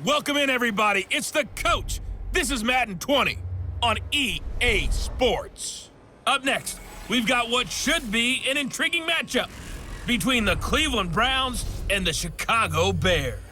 Welcome in, everybody. It's the coach. This is Madden 20 on EA Sports. Up next, we've got what should be an intriguing matchup between the Cleveland Browns and the Chicago Bears.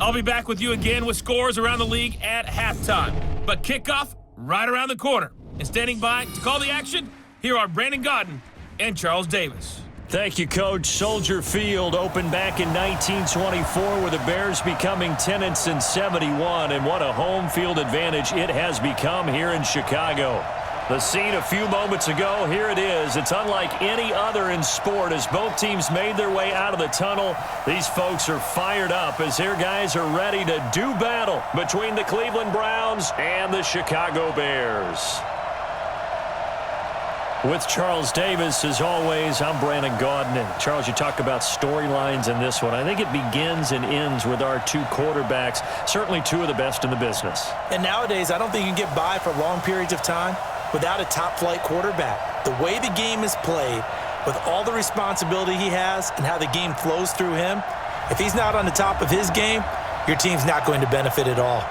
I'll be back with you again with scores around the league at halftime, but kickoff right around the corner. And standing by to call the action, here are Brandon Gaudin and Charles Davis. Thank you, Coach. Soldier Field opened back in 1924 with the Bears becoming 10-71, and what a home field advantage it has become here in Chicago. The scene a few moments ago, here it is. It's unlike any other in sport as both teams made their way out of the tunnel. These folks are fired up as their guys are ready to do battle between the Cleveland Browns and the Chicago Bears. With Charles Davis, as always, I'm Brandon Gaudin. And Charles, you talk about storylines in this one. I think it begins and ends with our two quarterbacks, certainly two of the best in the business. And nowadays, I don't think you can get by for long periods of time without a top-flight quarterback. The way the game is played, with all the responsibility he has and how the game flows through him, if he's not on the top of his game, your team's not going to benefit at all.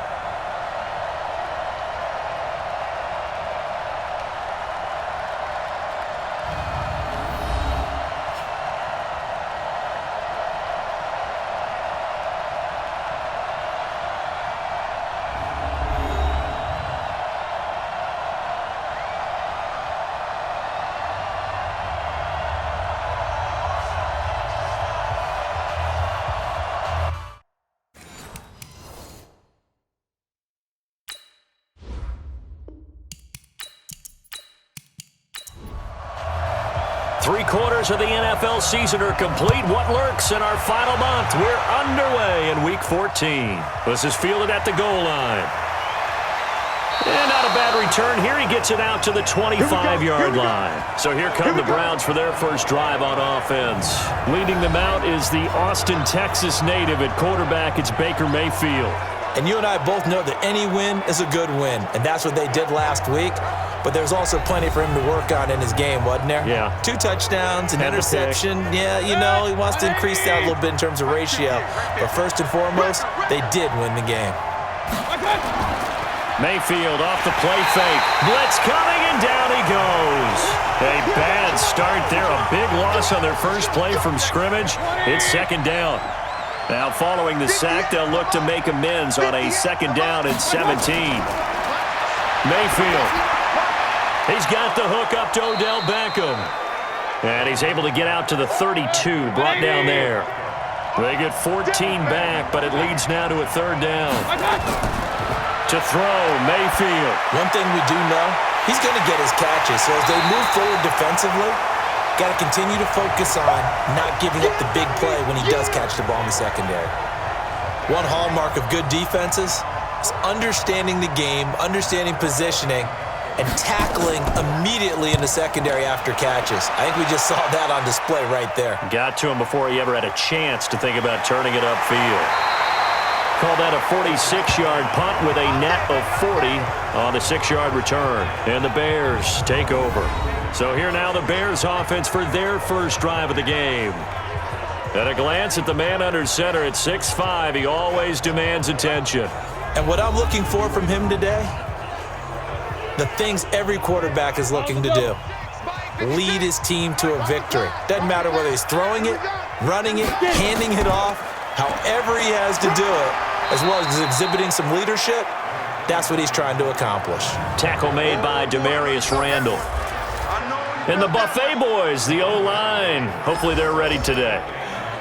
Three-quarters of the NFL season are complete. What lurks in our final month? We're underway in Week 14. This is fielded at the goal line. And not a bad return here. He gets it out to the 25-yard line. So here come the Browns for their first drive on offense. Leading them out is the Austin, Texas native at quarterback. It's Baker Mayfield. And you and I both know that any win is a good win, and that's what they did last week. But there's also plenty for him to work on in his game, wasn't there? Yeah. 2 touchdowns, an interception. Yeah, you know, he wants to increase that a little bit in terms of ratio. But first and foremost, they did win the game. Mayfield off the play fake. Blitz coming, and down he goes. A bad start there. A big loss on their first play from scrimmage. It's second down. Now following the sack, they'll look to make amends on a second down and 17. Mayfield. He's got the hook up to Odell Beckham. And he's able to get out to the 32, brought down there. They get 14 back, but it leads now to a third down. To throw, Mayfield. One thing we do know, he's going to get his catches. So as they move forward defensively, got to continue to focus on not giving up the big play when he does catch the ball in the secondary. One hallmark of good defenses is understanding the game, understanding positioning, and tackling immediately in the secondary after catches. I think we just saw that on display right there. Got to him before he ever had a chance to think about turning it upfield. Call that a 46-yard punt with a net of 40 on the 6-yard return. And the Bears take over. So here now the Bears offense for their first drive of the game. At a glance at the man under center at 6'5", he always demands attention. And what I'm looking for from him today, the things every quarterback is looking to do. Lead his team to a victory. Doesn't matter whether he's throwing it, running it, handing it off, however he has to do it, as well as exhibiting some leadership, that's what he's trying to accomplish. Tackle made by Demarius Randall. And the Buffet boys, the O-line, hopefully they're ready today.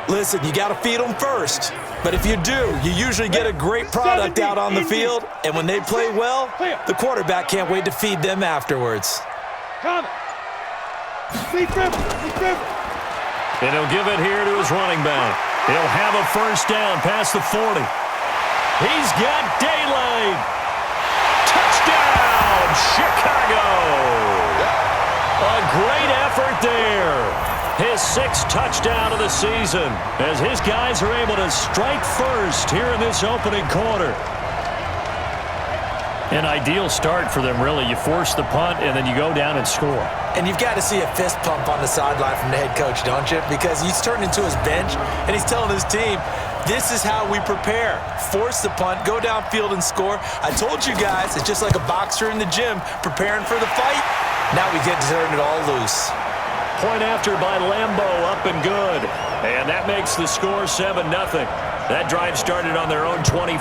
Listen, you got to feed them first. But if you do, you usually get a great product out on the field. And when they play well, the quarterback can't wait to feed them afterwards. And he'll give it here to his running back. He'll have a first down past the 40. He's got daylight. Touchdown, Chicago. A great effort there. His 6th touchdown of the season as his guys are able to strike first here in this opening quarter. An ideal start for them, really. You force the punt, and then you go down and score. And you've got to see a fist pump on the sideline from the head coach, don't you? Because he's turned into his bench, and he's telling his team, this is how we prepare. Force the punt, go downfield and score. I told you guys, it's just like a boxer in the gym preparing for the fight. Now we get to turn it all loose. Point after by Lambo, up and good. And that makes the score 7-0. That drive started on their own 25.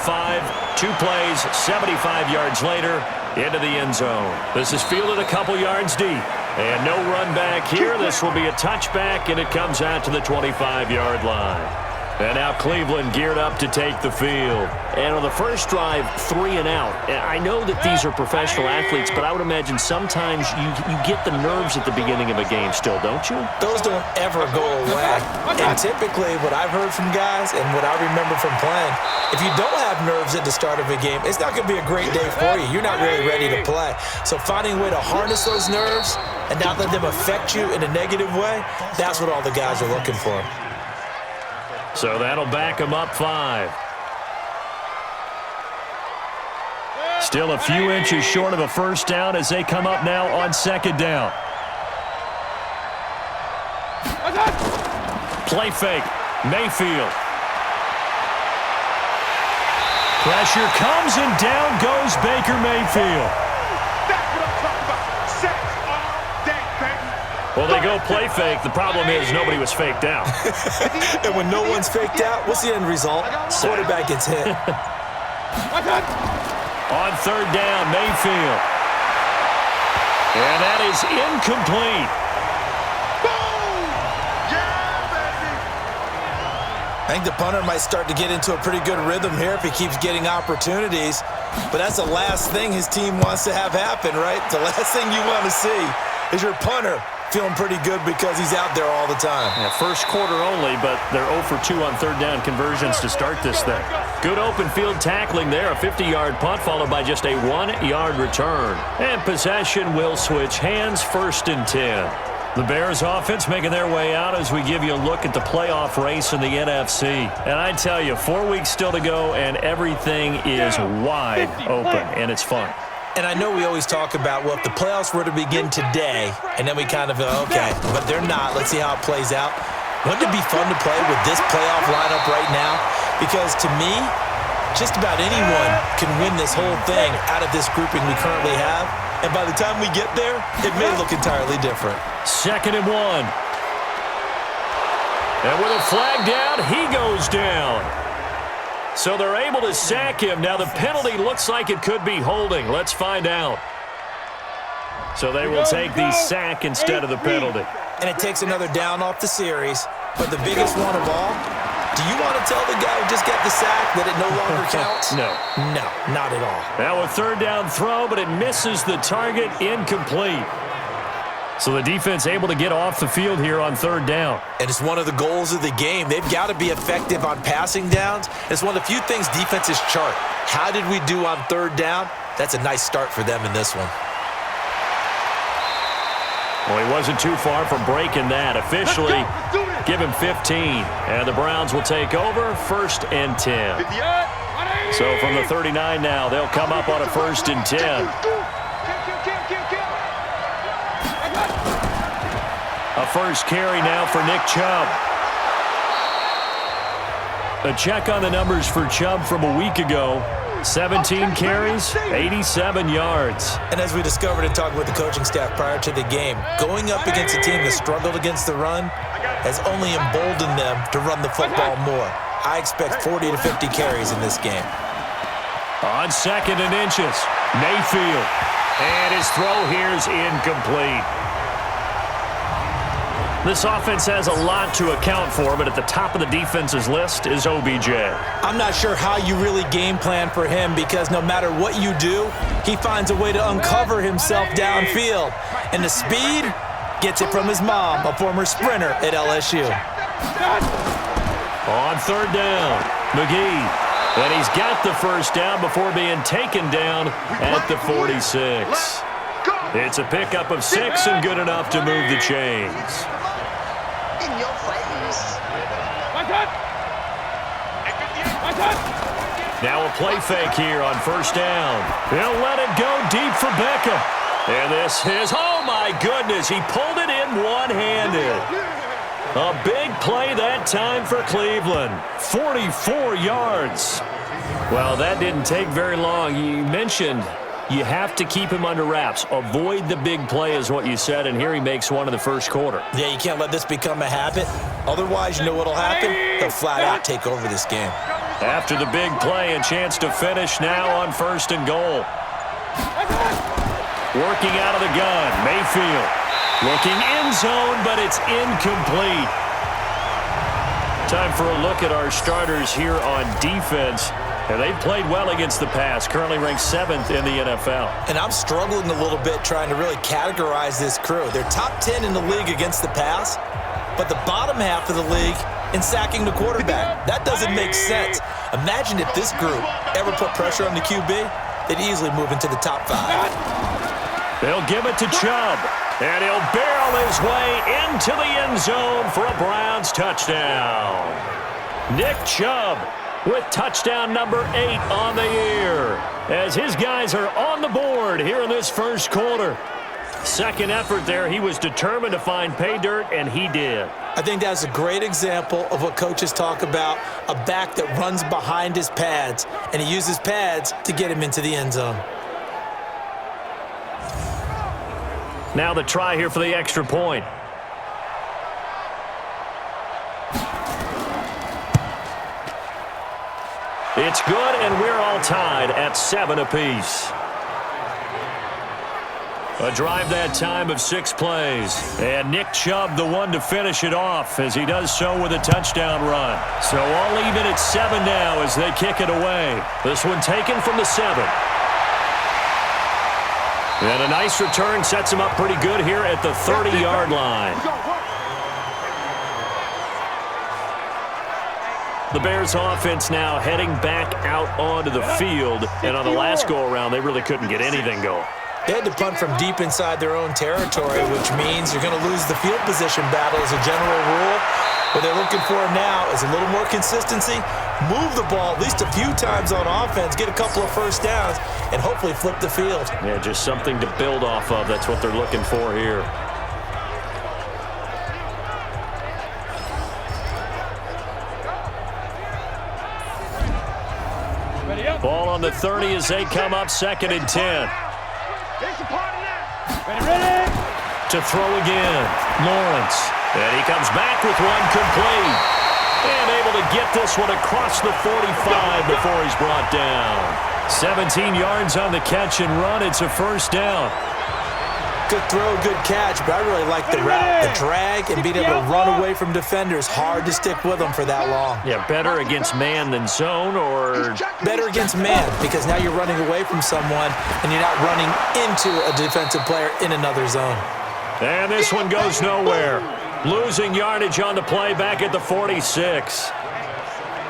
2 plays, 75 yards later, into the end zone. This is fielded a couple yards deep. And no run back here. This will be a touchback, and it comes out to the 25-yard line. And now Cleveland geared up to take the field. And on the first drive, 3 and out. I know that these are professional athletes, but I would imagine sometimes you get the nerves at the beginning of a game still, don't you? Those don't ever go away. And typically what I've heard from guys and what I remember from playing, if you don't have nerves at the start of a game, it's not going to be a great day for you. You're not really ready to play. So finding a way to harness those nerves and not let them affect you in a negative way, that's what all the guys are looking for. So that'll back them up 5. Still a few inches short of a first down as they come up now on second down. Play fake. Mayfield. Pressure comes and down goes Baker Mayfield. That's what I'm talking about. Sacks all day, baby. Well, they go play fake. The problem is nobody was faked out. And when no one's faked out, what's the end result? Quarterback gets hit. On third down, Mayfield. And that is incomplete. Boom! Yeah, baby. I think the punter might start to get into a pretty good rhythm here if he keeps getting opportunities. But that's the last thing his team wants to have happen, right? The last thing you want to see is your punter feeling pretty good because he's out there all the time. Yeah, first quarter only, but they're 0 for 2 on third down conversions to start this thing. Good open field tackling there, a 50-yard punt followed by just a 1-yard return. And possession will switch hands, 1st and 10. The Bears offense making their way out as we give you a look at the playoff race in the NFC. And I tell you, 4 weeks still to go, and everything is wide open, and it's fun. And I know we always talk about, well, if the playoffs were to begin today, and then we kind of go, okay, but they're not. Let's see how it plays out. Wouldn't it be fun to play with this playoff lineup right now? Because to me, just about anyone can win this whole thing out of this grouping we currently have. And by the time we get there, it may look entirely different. 2nd and 1. And with a flag down, he goes down. So they're able to sack him. Now the penalty looks like it could be holding. Let's find out. So they will take the sack instead of the penalty. And it takes another down off the series. But the biggest one of all, do you want to tell the guy who just got the sack that it no longer counts? No. No, not at all. Now a third down throw, but it misses the target, incomplete. So the defense able to get off the field here on third down. And it's one of the goals of the game. They've got to be effective on passing downs. It's one of the few things defenses chart. How did we do on third down? That's a nice start for them in this one. Well, he wasn't too far from breaking that. Officially, give him 15. And the Browns will take over, 1st and 10. So from the 39 now, they'll come up on a 1st and 10. A first carry now for Nick Chubb. A check on the numbers for Chubb from a week ago. 17 carries, 87 yards. And as we discovered in talking with the coaching staff prior to the game, going up against a team that struggled against the run has only emboldened them to run the football more. I expect 40 to 50 carries in this game. On 2nd and inches, Mayfield. And his throw here is incomplete. This offense has a lot to account for, but at the top of the defense's list is OBJ. I'm not sure how you really game plan for him because no matter what you do, he finds a way to uncover himself downfield. And the speed gets it from his mom, a former sprinter at LSU. On third down, McGee. And he's got the first down before being taken down at the 46. It's a pickup of 6 and good enough to move the chains. In your face. Now a play fake here on first down. He'll let it go deep for Beckham. And this is, oh my goodness, he pulled it in one-handed. A big play that time for Cleveland. 44 yards. Well, that didn't take very long. You mentioned you have to keep him under wraps. Avoid the big play is what you said, and here he makes one in the first quarter. Yeah, you can't let this become a habit. Otherwise, you know what will happen? He'll flat out take over this game. After the big play, a chance to finish now on first and goal. Working out of the gun, Mayfield. Looking end zone, but it's incomplete. Time for a look at our starters here on defense. And they've played well against the pass, currently ranked 7th in the NFL. And I'm struggling a little bit trying to really categorize this crew. They're top 10 in the league against the pass, but the bottom half of the league in sacking the quarterback. That doesn't make sense. Imagine if this group ever put pressure on the QB, they'd easily move into the top 5. They'll give it to Chubb, and he'll barrel his way into the end zone for a Browns touchdown. Nick Chubb with touchdown number 8 on the year, as his guys are on the board here in this first quarter. Second effort there, he was determined to find pay dirt, and he did. I think that's a great example of what coaches talk about, a back that runs behind his pads, and he uses pads to get him into the end zone. Now the try here for the extra point. It's good, and we're all tied at 7 apiece. A drive that time of 6 plays. And Nick Chubb the one to finish it off as he does so with a touchdown run. So all even at 7 now as they kick it away. This one taken from the 7. And a nice return sets him up pretty good here at the 30-yard line. The Bears offense now heading back out onto the field. And on the last go-around, they really couldn't get anything going. They had to punt from deep inside their own territory, which means you're going to lose the field position battle as a general rule. What they're looking for now is a little more consistency, move the ball at least a few times on offense, get a couple of first downs, and hopefully flip the field. Yeah, just something to build off of. That's what they're looking for here. Ball on the 30 as they come up 2nd and 10. To throw again, Lawrence. And he comes back with one complete. And able to get this one across the 45 before he's brought down. 17 yards on the catch and run. It's a first down. Good throw, good catch, but I really like the route. The drag and being able to run away from defenders, hard to stick with them for that long. Yeah, better against man than zone, or better against man, because now you're running away from someone and you're not running into a defensive player in another zone. And this one goes nowhere. Losing yardage on the play back at the 46.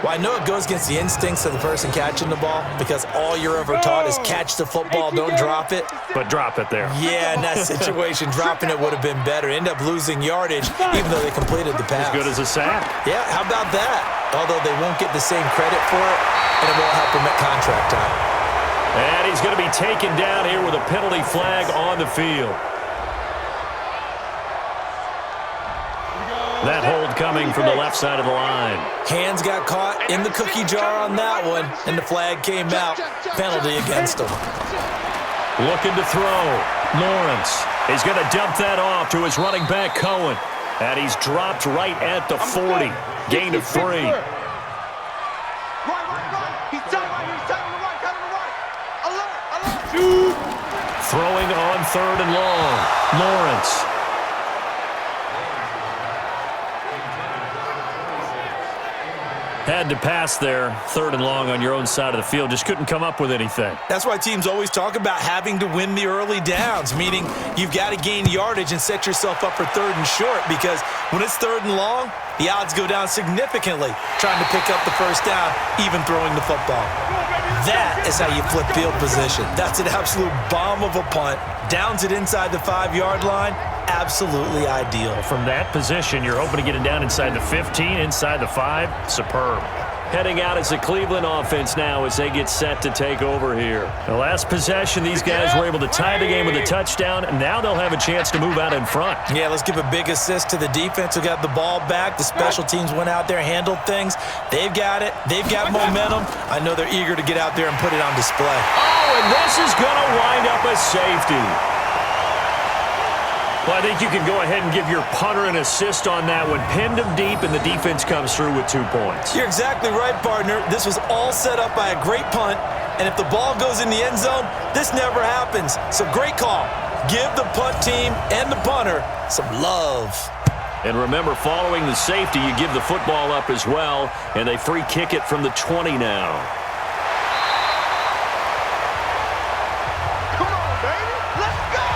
Well, I know it goes against the instincts of the person catching the ball because all you're ever taught is catch the football, don't drop it. But drop it there. Yeah, in that situation, dropping it would have been better. End up losing yardage even though they completed the pass. As good as a sack. Yeah, how about that? Although they won't get the same credit for it, and it won't help them at contract time. And he's going to be taken down here with a penalty flag on the field. That hold coming from the left side of the line. Hands got caught in the cookie jar on that one, and the flag came out. Penalty against him. Looking to throw. Lawrence is going to dump that off to his running back, Cohen. And he's dropped right at the 40. Gain of 3. Throwing on 3rd and long. Lawrence. Had to pass there, 3rd and long on your own side of the field. Just couldn't come up with anything. That's why teams always talk about having to win the early downs, meaning you've got to gain yardage and set yourself up for 3rd and short, because when it's 3rd and long, the odds go down significantly trying to pick up the first down, even throwing the football. That is how you flip field position. That's an absolute bomb of a punt. Downs it inside the 5-yard line. Absolutely ideal. From that position, you're hoping to get it down inside the 15, inside the 5. Superb. heading out as the Cleveland offense now as they get set to take over here. The last possession, these guys were able to tie the game with a touchdown, and now they'll have a chance to move out in front. Yeah, let's give a big assist to the defense who got the ball back. The special teams went out there, handled things. They've got it. They've got momentum. I know they're eager to get out there and put it on display. Oh, and this is going to wind up a safety. Well, I think you can go ahead and give your punter an assist on that one. Pinned him deep, and the defense comes through with 2 points. You're exactly right, partner. This was all set up by a great punt, and if the ball goes in the end zone, this never happens. So great call. Give the punt team and the punter some love. And remember, following the safety, you give the football up as well, and they free kick it from the 20 now. Come on, baby. Let's go.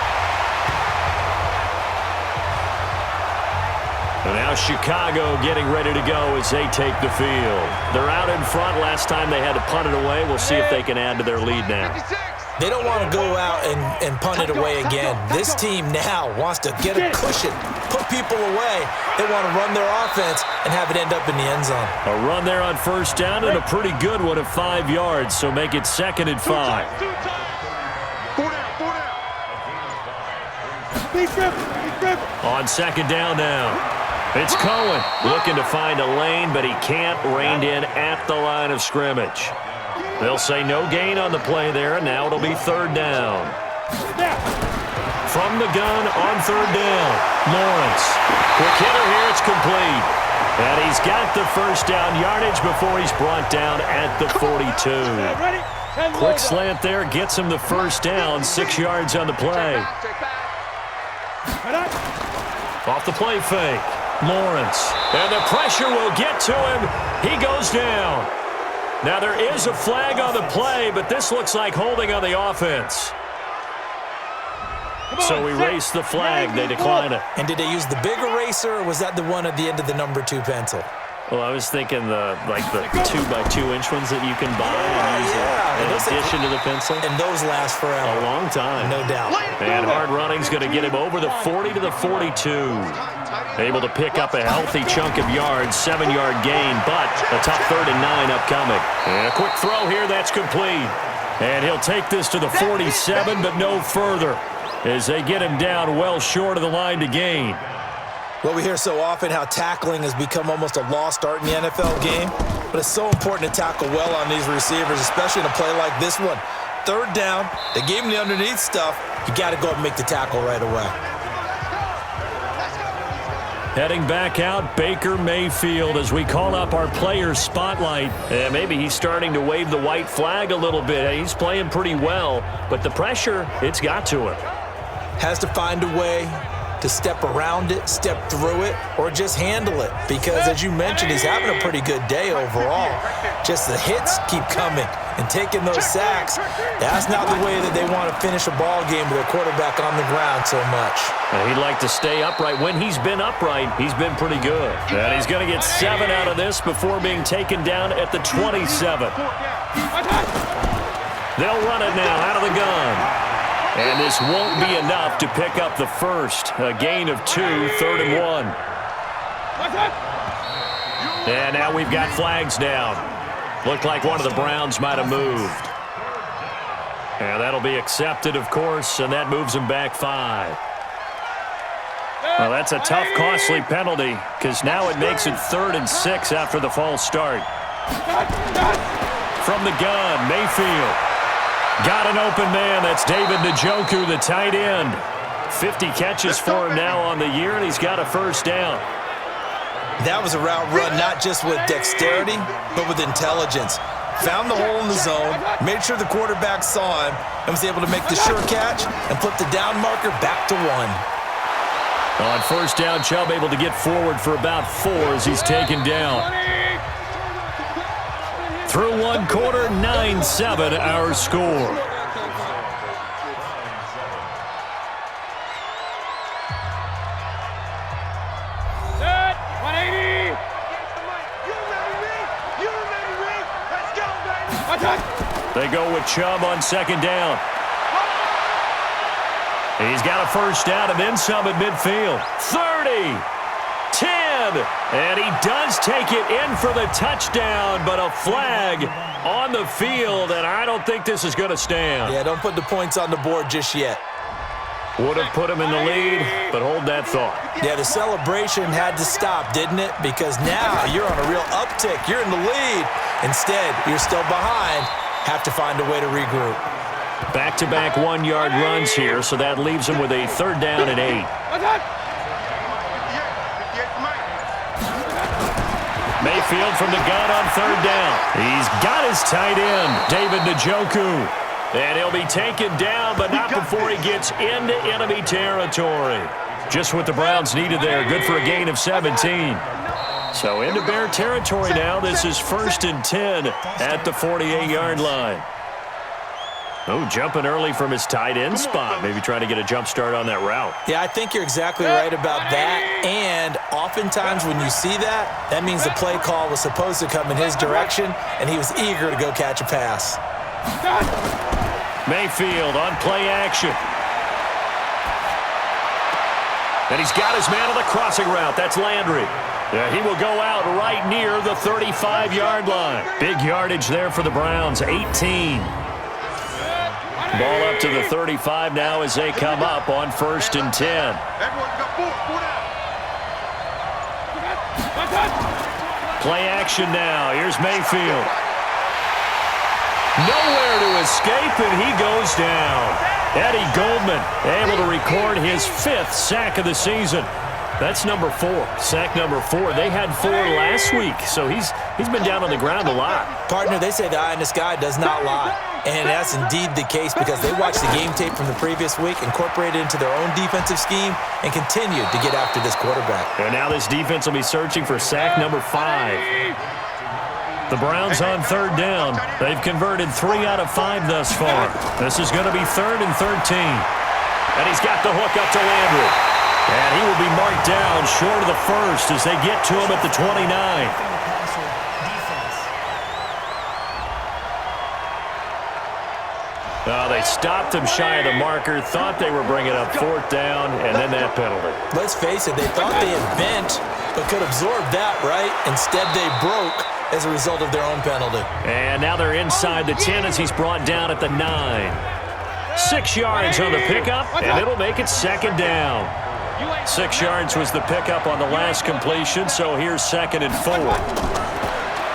And now Chicago getting ready to go as they take the field. They're out in front. Last time they had to punt it away. We'll see if they can add to their lead now. 56. They don't want to go out and punt it away again. This team now wants to get a cushion, put people away. They want to run their offense and have it end up in the end zone. A run there on first down and a pretty good one of 5 yards, so make it 2nd and 5. 2 times. 4 down, 4 down. Big grip. On 2nd down now. It's Cohen looking to find a lane, but he can't. Reined in at the line of scrimmage. They'll say no gain on the play there, and now it'll be 3rd down. From the gun on 3rd down, Lawrence. Quick hitter here, it's complete. And he's got the first down yardage before he's brought down at the 42. Quick slant there, gets him the first down, 6 yards on the play. Off the play fake, Lawrence. And the pressure will get to him. He goes down. Now there is a flag on the play, but this looks like holding on the offense. So we race the flag. They decline it. And did they use the big eraser, or was that the one at the end of the number 2 pencil? Well, I was thinking the 2x2-inch ones that you can buy and use in addition to the pencil. And those last forever. A long time. No doubt. And hard running's going to get him over the 40 to the 42. Able to pick up a healthy chunk of yards, 7-yard gain, but a tough 3rd and 9 upcoming. And a quick throw here, that's complete. And he'll take this to the 47, but no further, as they get him down well short of the line to gain. Well, we hear so often how tackling has become almost a lost art in the NFL game, but it's so important to tackle well on these receivers, especially in a play like this one. 3rd down, they gave him the underneath stuff. You got to go and make the tackle right away. Heading back out, Baker Mayfield, as we call up our players' spotlight. And maybe he's starting to wave the white flag a little bit. He's playing pretty well, but the pressure, it's got to him. Has to find a way to step around it, step through it, or just handle it. Because, as you mentioned, he's having a pretty good day overall. Just the hits keep coming and taking those sacks. That's not the way that they want to finish a ball game with their quarterback on the ground so much. He'd like to stay upright. When he's been upright, he's been pretty good. And he's going to get 7 out of this before being taken down at the 27. They'll run it now out of the gun. And this won't be enough to pick up the first. A gain of 2, 3rd and 1. And now we've got flags down. Looked like one of the Browns might have moved. And that'll be accepted, of course, and that moves them back 5. Well, that's a tough, costly penalty, because now it makes it 3rd and 6 after the false start. From the gun, Mayfield. Got an open man. That's David Njoku, the tight end. 50 catches for him now on the year, and he's got a first down. That was a route run not just with dexterity, but with intelligence. Found the hole in the zone, made sure the quarterback saw him, and was able to make the sure catch and flip the down marker back to 1. On first down, Chubb able to get forward for about 4 as he's taken down. Through 1 quarter, 9-7 our score. Set, 180. You remember me. Let's go, baby. They go with Chubb on second down. He's got a first down and then some at midfield. 30, 10. again. And he does take it in for the touchdown, but a flag on the field, and I don't think this is going to stand. Yeah, don't put the points on the board just yet. Would have put him in the lead, but hold that thought. Yeah, the celebration had to stop, didn't it? Because now you're on a real uptick. You're in the lead. Instead, you're still behind. Have to find a way to regroup. Back-to-back one-yard runs here, so that leaves him with a 3rd down and 8. Mayfield from the gun on 3rd down. He's got his tight end, David Njoku. And he'll be taken down, but not before he gets into enemy territory. Just what the Browns needed there. Good for a gain of 17. So into Bear territory now. This is 1st and 10 at the 48-yard line. Oh, jumping early from his tight end spot. Maybe trying to get a jump start on that route. Yeah, I think you're exactly right about that. And oftentimes when you see that, that means the play call was supposed to come in his direction, and he was eager to go catch a pass. Mayfield on play action. And he's got his man on the crossing route. That's Landry. Yeah, he will go out right near the 35-yard line. Big yardage there for the Browns, 18. Ball up to the 35 now as they come up on 1st and 10. Play action now. Here's Mayfield. Nowhere to escape, and he goes down. Eddie Goldman able to record his 5th sack of the season. That's number 4, sack number 4. They had 4 last week, so he's been down on the ground a lot. Partner, they say the eye in the sky does not lie. And that's indeed the case because they watched the game tape from the previous week, incorporated it into their own defensive scheme, and continued to get after this quarterback. And now this defense will be searching for sack number 5. The Browns on 3rd down. They've converted 3 out of 5 thus far. This is going to be 3rd and 13. And he's got the hook up to Landry. And he will be marked down short of the 1st as they get to him at the 29. They stopped him shy of the marker, thought they were bringing up 4th down, and then that penalty. Let's face it, they thought they had bent, but could absorb that, right? Instead, they broke as a result of their own penalty. And now they're inside the 10 as he's brought down at the 9. 6 yards on the pickup, and it'll make it 2nd down. 6 yards was the pickup on the last completion, so here's 2nd and 4.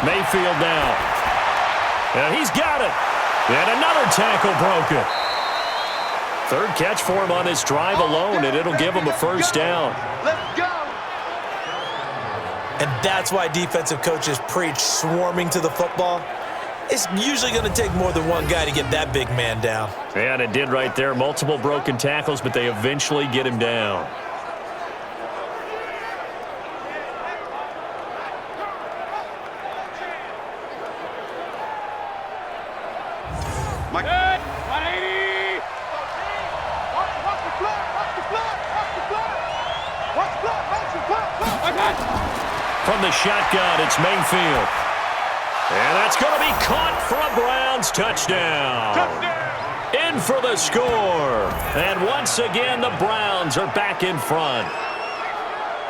Mayfield now. And he's got it. And another tackle broken. 3rd catch for him on this drive alone, and it'll give him a 1st down. Let's go. And that's why defensive coaches preach swarming to the football. It's usually going to take more than one guy to get that big man down. And it did right there. Multiple broken tackles, but they eventually get him down. Mike. 180. Watch the blood. Watch the blood. Watch the blood. Watch blood. Watch the blood. From the shotgun, it's Mayfield. And that's going to be caught for a Browns touchdown. In for the score. And once again, the Browns are back in front.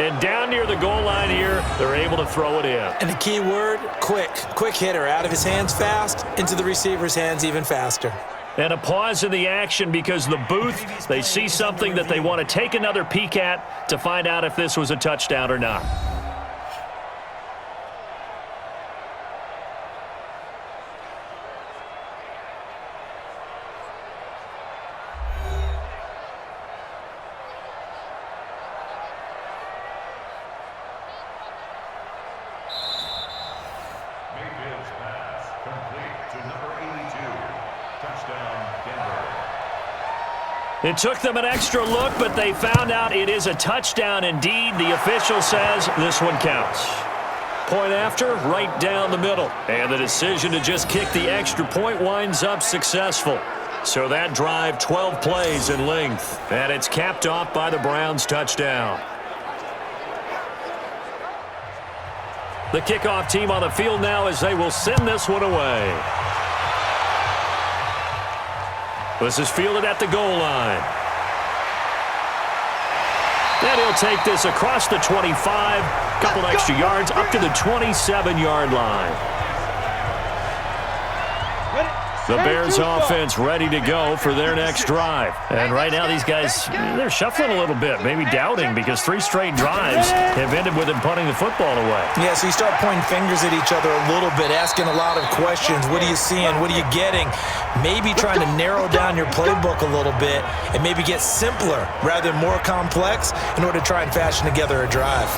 And down near the goal line here, they're able to throw it in. And the key word, quick. Quick hitter. Out of his hands fast, into the receiver's hands even faster. And a pause in the action because the booth, they see something that they want to take another peek at to find out if this was a touchdown or not. It took them an extra look, but they found out it is a touchdown indeed. The official says this one counts. Point after, right down the middle. And the decision to just kick the extra point winds up successful. So that drive, 12 plays in length. And it's capped off by the Browns' touchdown. The kickoff team on the field now as they will send this one away. This is fielded at the goal line. And he'll take this across the 25, couple extra yards, up to the 27-yard line. The Bears offense ready to go for their next drive. And right now these guys, they're shuffling a little bit, maybe doubting, because 3 straight drives have ended with them punting the football away. Yeah, so you start pointing fingers at each other a little bit, asking a lot of questions. What are you seeing? What are you getting? Maybe trying to narrow down your playbook a little bit and maybe get simpler rather than more complex in order to try and fashion together a drive.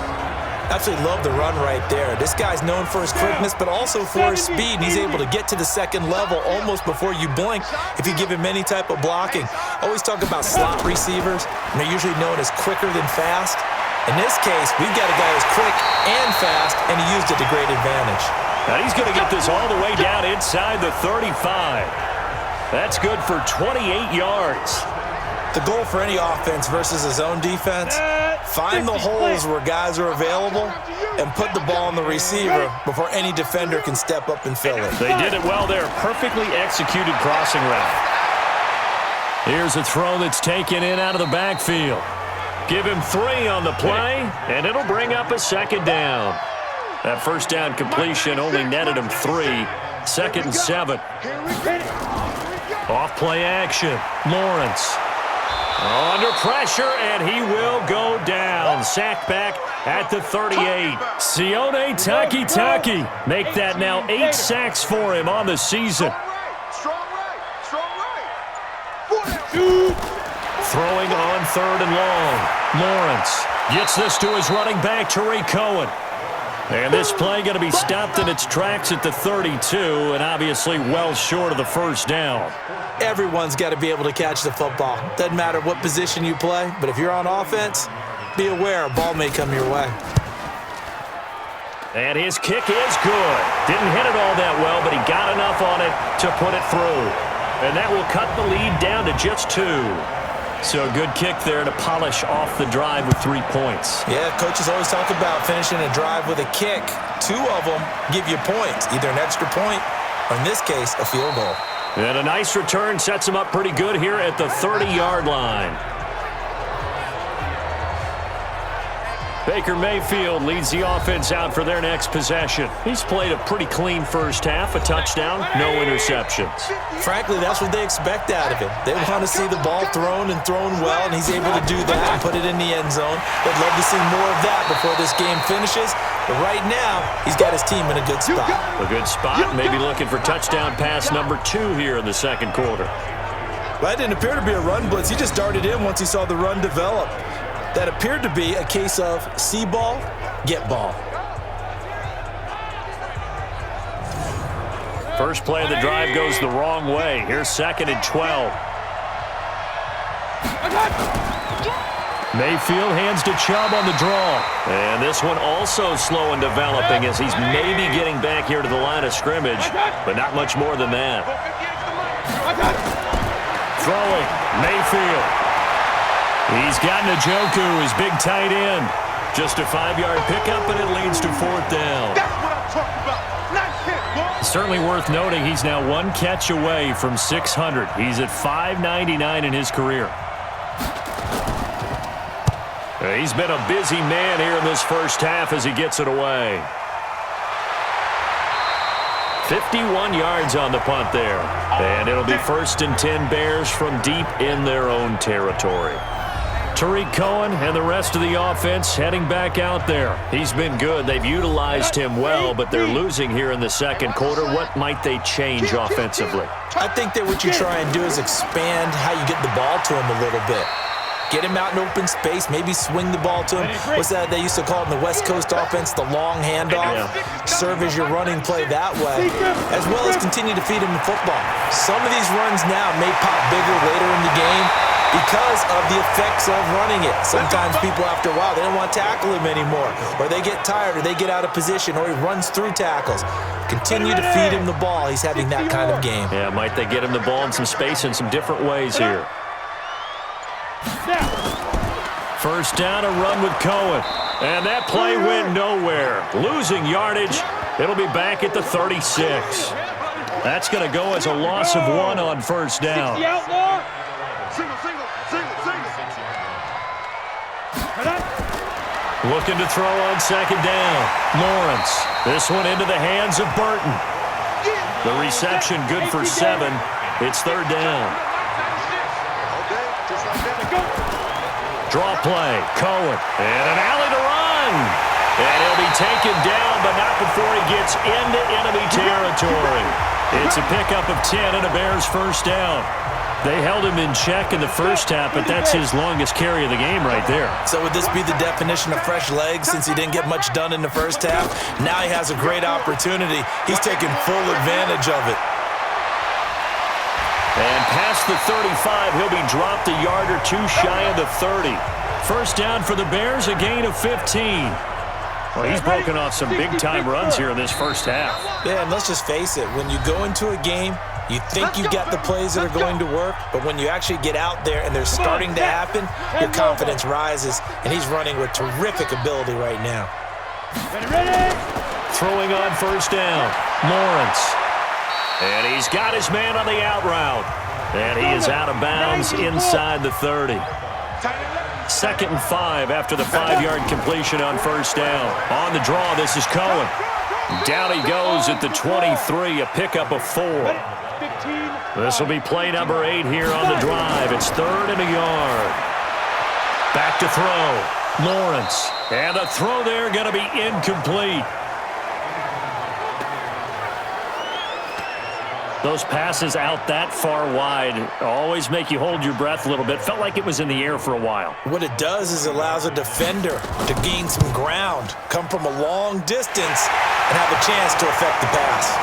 Absolutely love the run right there. This guy's known for his quickness, but also for his speed. He's able to get to the second level almost before you blink if you give him any type of blocking. Always talk about slot receivers, and they're usually known as quicker than fast. In this case, we've got a guy who's quick and fast, and he used it to great advantage. Now he's going to get this all the way down inside the 35. That's good for 28 yards. The goal for any offense versus a zone defense, find the holes where guys are available and put the ball on the receiver before any defender can step up and fill it. They did it well there. Perfectly executed crossing route. Here's a throw that's taken in out of the backfield. Give him 3 on the play, and it'll bring up a second down. That first down completion only netted him 3. 2nd and 7. Off play action. Lawrence. Under pressure, and he will go down. Sacked back at the 38. Sione Takitaki make that now 8 sacks for him on the season. Strong right. Throwing on 3rd and long. Lawrence gets this to his running back, Tariq Cohen. And this play going to be stopped in its tracks at the 32, and obviously well short of the first down. Everyone's got to be able to catch the football. Doesn't matter what position you play, but if you're on offense, be aware a ball may come your way. And his kick is good. Didn't hit it all that well, but he got enough on it to put it through. And that will cut the lead down to just 2. So a good kick there to polish off the drive with 3 points. Yeah, coaches always talk about finishing a drive with a kick. 2 of them give you points, either an extra point or, in this case, a field goal. And a nice return sets him up pretty good here at the 30-yard line. Baker Mayfield leads the offense out for their next possession. He's played a pretty clean first half, a touchdown, no interceptions. Frankly, that's what they expect out of him. They want to see the ball thrown and thrown well, and he's able to do that and put it in the end zone. They'd love to see more of that before this game finishes. But right now, he's got his team in a good spot. A good spot, maybe looking for touchdown pass number 2 here in the second quarter. Well, that didn't appear to be a run blitz. He just darted in once he saw the run develop. That appeared to be a case of see ball, get ball. First play of the drive goes the wrong way. Here's 2nd and 12. Mayfield hands to Chubb on the draw. And this one also slow in developing as he's maybe getting back here to the line of scrimmage, but not much more than that. Throwing, Mayfield. He's got Njoku, his big tight end. Just a 5-yard pickup, and it leads to 4th down. That's what I'm talking about. Nice hit, boy. Certainly worth noting he's now 1 catch away from 600. He's at 599 in his career. He's been a busy man here in this first half as he gets it away. 51 yards on the punt there. And it'll be 1st and 10 Bears from deep in their own territory. Tariq Cohen and the rest of the offense heading back out there. He's been good. They've utilized him well, but they're losing here in the second quarter. What might they change offensively? I think that what you try and do is expand how you get the ball to him a little bit. Get him out in open space, maybe swing the ball to him. What's that they used to call it in the West Coast offense, the long handoff? Yeah. Serve as your running play that way, as well as continue to feed him the football. Some of these runs now may pop bigger later in the game because of the effects of running it. Sometimes people, after a while, they don't want to tackle him anymore, or they get tired, or they get out of position, or he runs through tackles. Continue to feed him the ball. He's having that kind of game. Yeah, might they get him the ball in some space in some different ways here. First down, a run with Cohen. And that play went nowhere. Losing yardage. It'll be back at the 36. That's going to go as a loss of 1 on first down. Single. Looking to throw on second down. Lawrence. This one into the hands of Burton. The reception good for 7. It's third down. Draw play. Cohen. And an alley to run. And he'll be taken down, but not before he gets into enemy territory. It's a pickup of 10 and a Bears first down. They held him in check in the first half, but that's his longest carry of the game right there. So would this be the definition of fresh legs since he didn't get much done in the first half? Now he has a great opportunity. He's taking full advantage of it. And past the 35, he'll be dropped a yard or two shy of the 30. First down for the Bears, a gain of 15. Well, he's broken off some big-time runs here in this first half. Yeah, and let's just face it. When you go into a game, you think you got the plays that are going to work, but when you actually get out there and they're starting to happen, your confidence rises, and he's running with terrific ability right now. Throwing on first down, Lawrence. And he's got his man on the out route. And he is out of bounds inside the 30. 2nd and 5 after the 5-yard completion on first down. On the draw, this is Cohen. Down he goes at the 23, a pickup of 4. This will be play number 8 here on the drive. It's 3rd and a yard. Back to throw. Lawrence. And the throw there going to be incomplete. Those passes out that far wide always make you hold your breath a little bit. Felt like it was in the air for a while. What it does is it allows a defender to gain some ground, come from a long distance, and have a chance to affect the pass.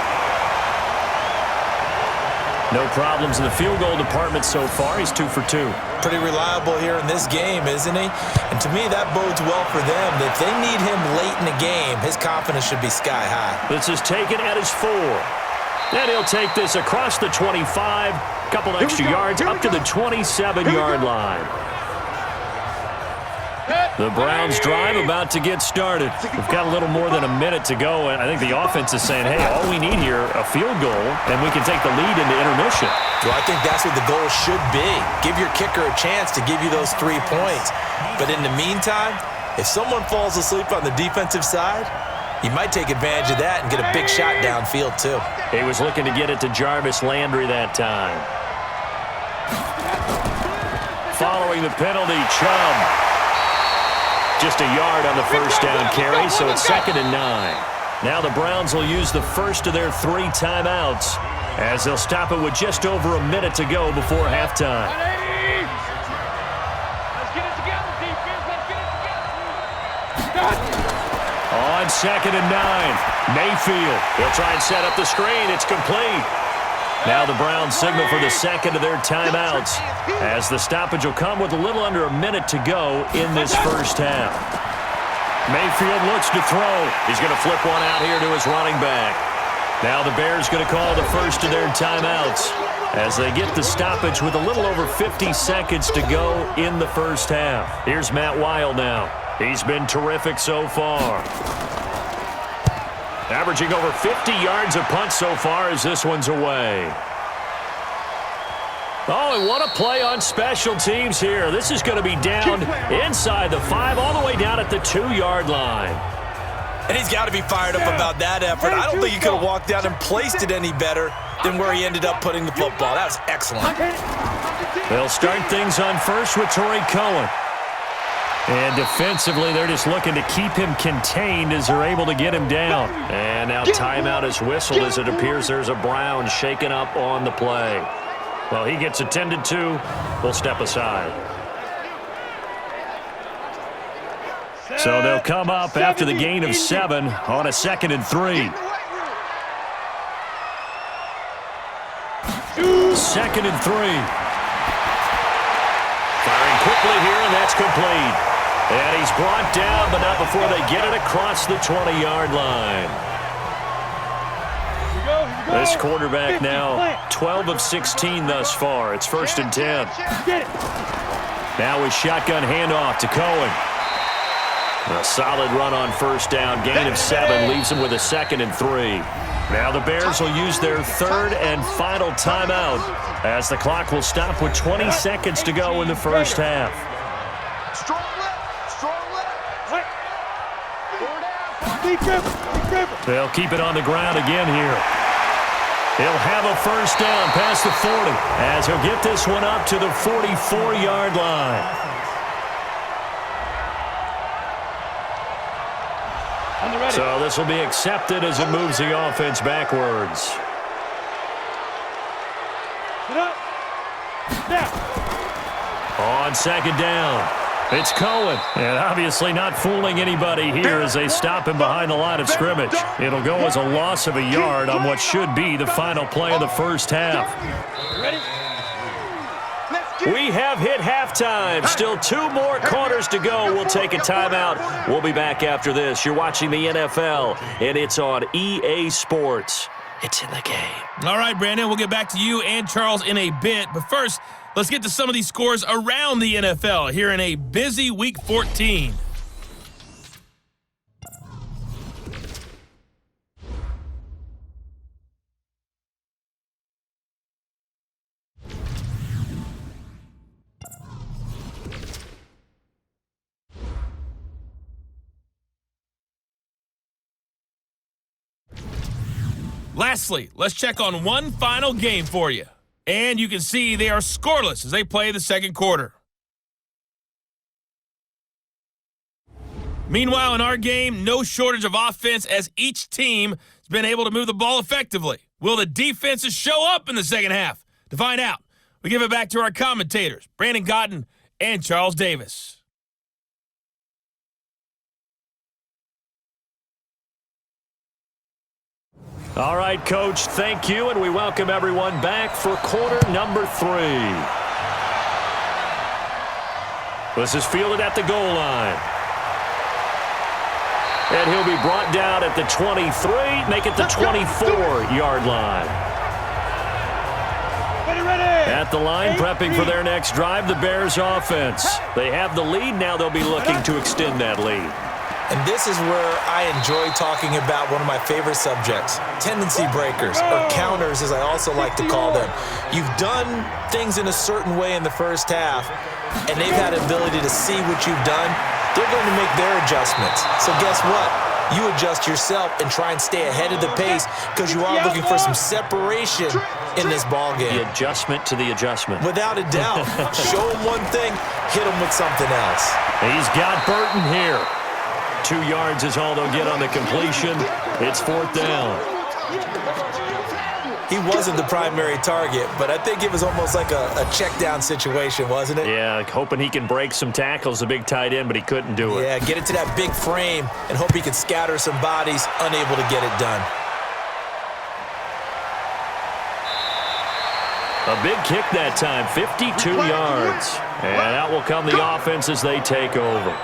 No problems in the field goal department so far. He's 2 for 2. Pretty reliable here in this game, isn't he? And to me, that bodes well for them. If they need him late in the game, his confidence should be sky high. This is taken at his 4. And he'll take this across the 25, couple extra yards up to the 27-yard line. The Browns drive about to get started. We've got a little more than a minute to go, and I think the offense is saying, hey, all we need here, a field goal, and we can take the lead into intermission. Well, I think that's what the goal should be. Give your kicker a chance to give you those 3 points. But in the meantime, if someone falls asleep on the defensive side, you might take advantage of that and get a big shot downfield, too. He was looking to get it to Jarvis Landry that time. Following the penalty, Chubb. Just a yard on the first down carry, so it's 2nd and 9. Now the Browns will use the first of their 3 timeouts as they'll stop it with just over a minute to go before halftime. Let's get it together, defense. Let's get it together. On 2nd and 9, Mayfield. He'll try and set up the screen. It's complete. Now the Browns signal for the second of their timeouts as the stoppage will come with a little under a minute to go in this first half. Mayfield looks to throw. He's going to flip one out here to his running back. Now the Bears going to call the first of their timeouts as they get the stoppage with a little over 50 seconds to go in the first half. Here's Matt Weil now. He's been terrific so far. Averaging over 50 yards a punt so far as this one's away. Oh, and what a play on special teams here. This is going to be down inside the 5 all the way down at the 2-yard line. And he's got to be fired up about that effort. I don't think he could have walked down and placed it any better than where he ended up putting the football. That was excellent. They'll start things on first with Torrey Cohen. And defensively, they're just looking to keep him contained as they're able to get him down. And now timeout is whistled as it appears there's a Brown shaken up on the play. Well, he gets attended to. We'll step aside. So they'll come up after the gain of 7 on a 2nd and 3. 2nd and 3. Firing quickly here, and that's complete. And he's brought down, but not before they get it across the 20-yard line. This quarterback now 12 of 16 thus far. It's 1st and 10. Now with shotgun handoff to Cohen. A solid run on first down. Gain of 7 leaves him with a 2nd and 3. Now the Bears will use their 3rd and final timeout as the clock will stop with 20 seconds to go in the first half. Be careful. Be careful. They'll keep it on the ground again here. He'll have a first down past the 40 as he'll get this one up to the 44-yard line. So this will be accepted as it moves the offense backwards. Get up. Now. On second down, it's Cohen. And obviously not fooling anybody here as they stop him behind the line of scrimmage. It'll go as a loss of a yard on what should be the final play of the first half. Ready? We have hit halftime. Still 2 more quarters to go. We'll take a timeout. We'll be back after this. You're watching the NFL, and it's on EA Sports. It's in the game. All right, Brandon, we'll get back to you and Charles in a bit. But first, let's get to some of these scores around the NFL here in a busy Week 14. Lastly, let's check on one final game for you. And you can see they are scoreless as they play the second quarter. Meanwhile, in our game, no shortage of offense as each team has been able to move the ball effectively. Will the defenses show up in the second half? To find out, we give it back to our commentators, Brandon Gaudin and Charles Davis. All right, Coach, thank you, and we welcome everyone back for quarter number 3. This is fielded at the goal line. And he'll be brought down at the 23, make it the 24-yard line. Ready. At the line, prepping for their next drive, the Bears offense. They have the lead, now they'll be looking to extend that lead. And this is where I enjoy talking about one of my favorite subjects, tendency breakers, or counters as I also like to call them. You've done things in a certain way in the first half, and they've had the ability to see what you've done. They're going to make their adjustments. So guess what? You adjust yourself and try and stay ahead of the pace because you are looking for some separation in this ball game. The adjustment to the adjustment. Without a doubt. Show them one thing, hit them with something else. He's got Burton here. 2 yards is all they'll get on the completion. It's 4th down. He wasn't the primary target, but I think it was almost like a check down situation, wasn't it? Yeah, hoping he can break some tackles, the big tight end, but he couldn't do it. Yeah, get it to that big frame and hope he can scatter some bodies, unable to get it done. A big kick that time, 52 yards. And out will come the offense as they take over.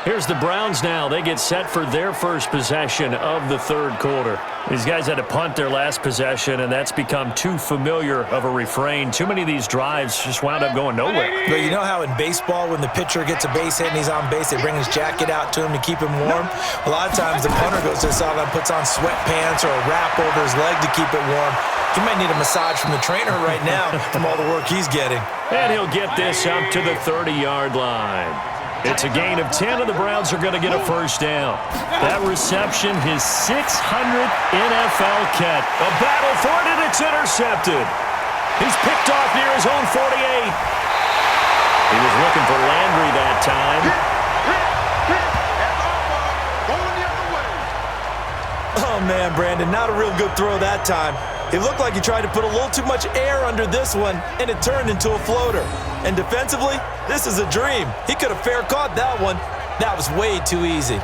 Here's the Browns now. They get set for their first possession of the third quarter. These guys had to punt their last possession, and that's become too familiar of a refrain. Too many of these drives just wound up going nowhere. But you know how in baseball, when the pitcher gets a base hit and he's on base, they bring his jacket out to him to keep him warm? A lot of times the punter goes to the sideline, puts on sweatpants or a wrap over his leg to keep it warm. He might need a massage from the trainer right now from all the work he's getting. And he'll get this up to the 30-yard line. It's a gain of 10, and the Browns are going to get a first down. That reception, his 600th NFL catch. A battle for it, and it's intercepted. He's picked off near his own 48. He was looking for Landry that time. Oh, man, Brandon, not a real good throw that time. It looked like he tried to put a little too much air under this one, and it turned into a floater. And defensively, this is a dream. He could have fair caught that one. That was way too easy.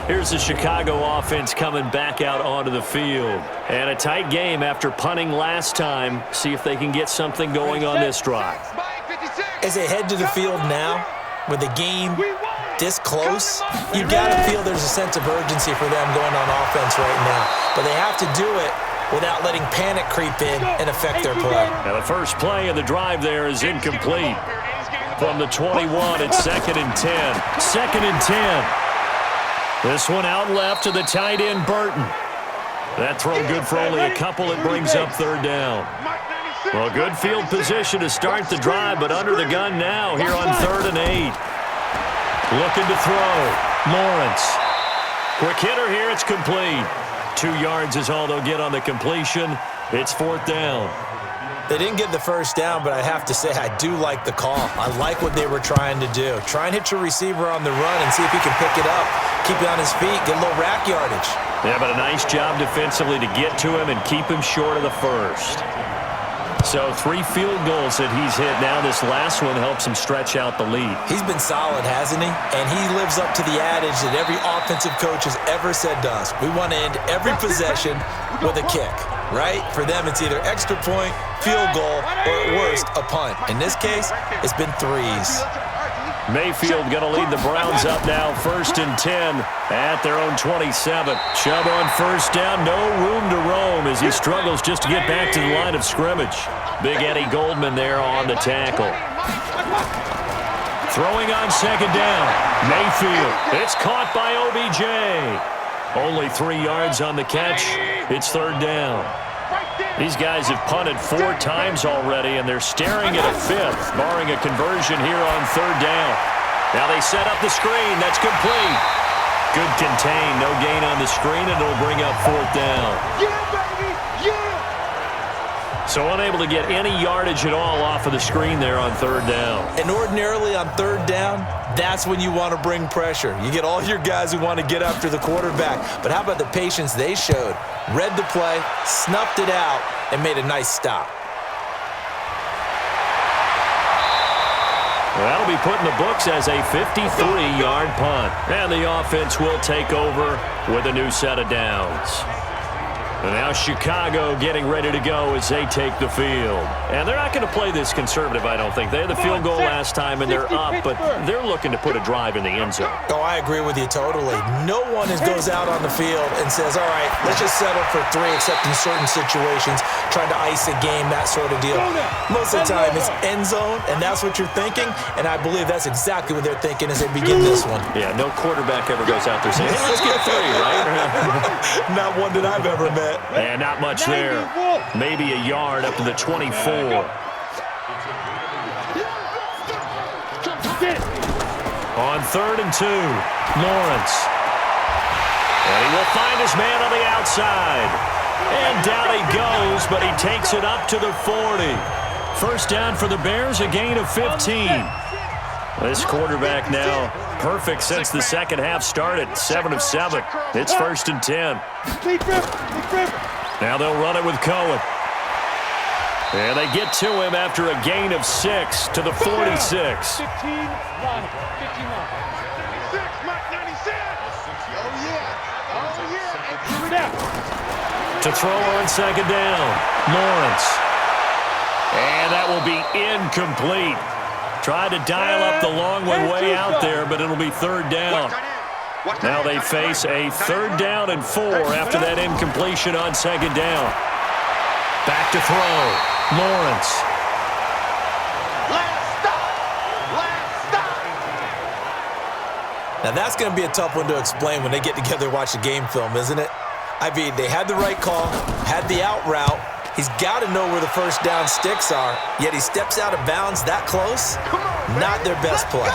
Here's the Chicago offense coming back out onto the field. And a tight game after punting last time. See if they can get something going on this drive. As they head to the field now, with the game this close, you got to feel there's a sense of urgency for them going on offense right now. But they have to do it without letting panic creep in and affect their play. Now the first play of the drive there is incomplete. From the 21, it's 2nd and 10. 2nd and 10. This one out left to the tight end, Burton. That throw good for only a couple. It brings up third down. Well, good field position to start the drive, but under the gun now here on 3rd and 8. Looking to throw. Lawrence. Quick hitter here. It's complete. 2 yards is all they'll get on the completion. It's 4th down. They didn't get the first down, but I have to say I do like the call. I like what they were trying to do. Try and hit your receiver on the run and see if he can pick it up. Keep it on his feet. Get a little rack yardage. Yeah, but a nice job defensively to get to him and keep him short of the first. So 3 field goals that he's hit now. This last one helps him stretch out the lead. He's been solid, hasn't he? And he lives up to the adage that every offensive coach has ever said to us. We want to end every possession with a kick, right? For them, it's either extra point, field goal, or at worst, a punt. In this case, it's been 3s. Mayfield going to lead the Browns up now, 1st and 10 at their own 27. Chubb on first down, no room to roam as he struggles just to get back to the line of scrimmage. Big Eddie Goldman there on the tackle. Throwing on 2nd down, Mayfield. It's caught by OBJ. Only 3 yards on the catch. It's 3rd down. These guys have punted 4 times already, and they're staring at a 5th, barring a conversion here on 3rd down. Now they set up the screen. That's complete. Good contain. No gain on the screen, and it'll bring up 4th down. Yeah, baby! Yeah! So unable to get any yardage at all off of the screen there on 3rd down. And ordinarily on 3rd down, that's when you want to bring pressure. You get all your guys who want to get after the quarterback. But how about the patience they showed? Read the play, snuffed it out, and made a nice stop. Well, that'll be put in the books as a 53-yard punt. And the offense will take over with a new set of downs. And now Chicago getting ready to go as they take the field. And they're not going to play this conservative, I don't think. They had the field goal last time, and they're up, but they're looking to put a drive in the end zone. Oh, I agree with you totally. No one goes out on the field and says, all right, let's just settle for 3, except in certain situations, trying to ice a game, that sort of deal. Most of the time, it's end zone, and that's what you're thinking, and I believe that's exactly what they're thinking as they begin this one. Yeah, no quarterback ever goes out there saying, hey, let's get 3, right? Not one that I've ever met. And not much there. Maybe a yard up to the 24. On 3rd and 2, Lawrence. And he will find his man on the outside. And down he goes, but he takes it up to the 40. First down for the Bears, a gain of 15. This quarterback now perfect since the second half started. 7 of 7. It's 1st and 10. Now they'll run it with Cohen. And they get to him after a gain of 6 to the 46. To throw on 2nd down, Lawrence. And that will be incomplete. Tried to dial up the long one way out there, but it'll be 3rd down. Now they face a 3rd down and 4 after that incompletion on 2nd down. Back to throw. Lawrence. Now that's going to be a tough one to explain when they get together and watch the game film, isn't it? I mean, they had the right call, had the out route. He's got to know where the first down sticks are, yet he steps out of bounds that close. Not their best play.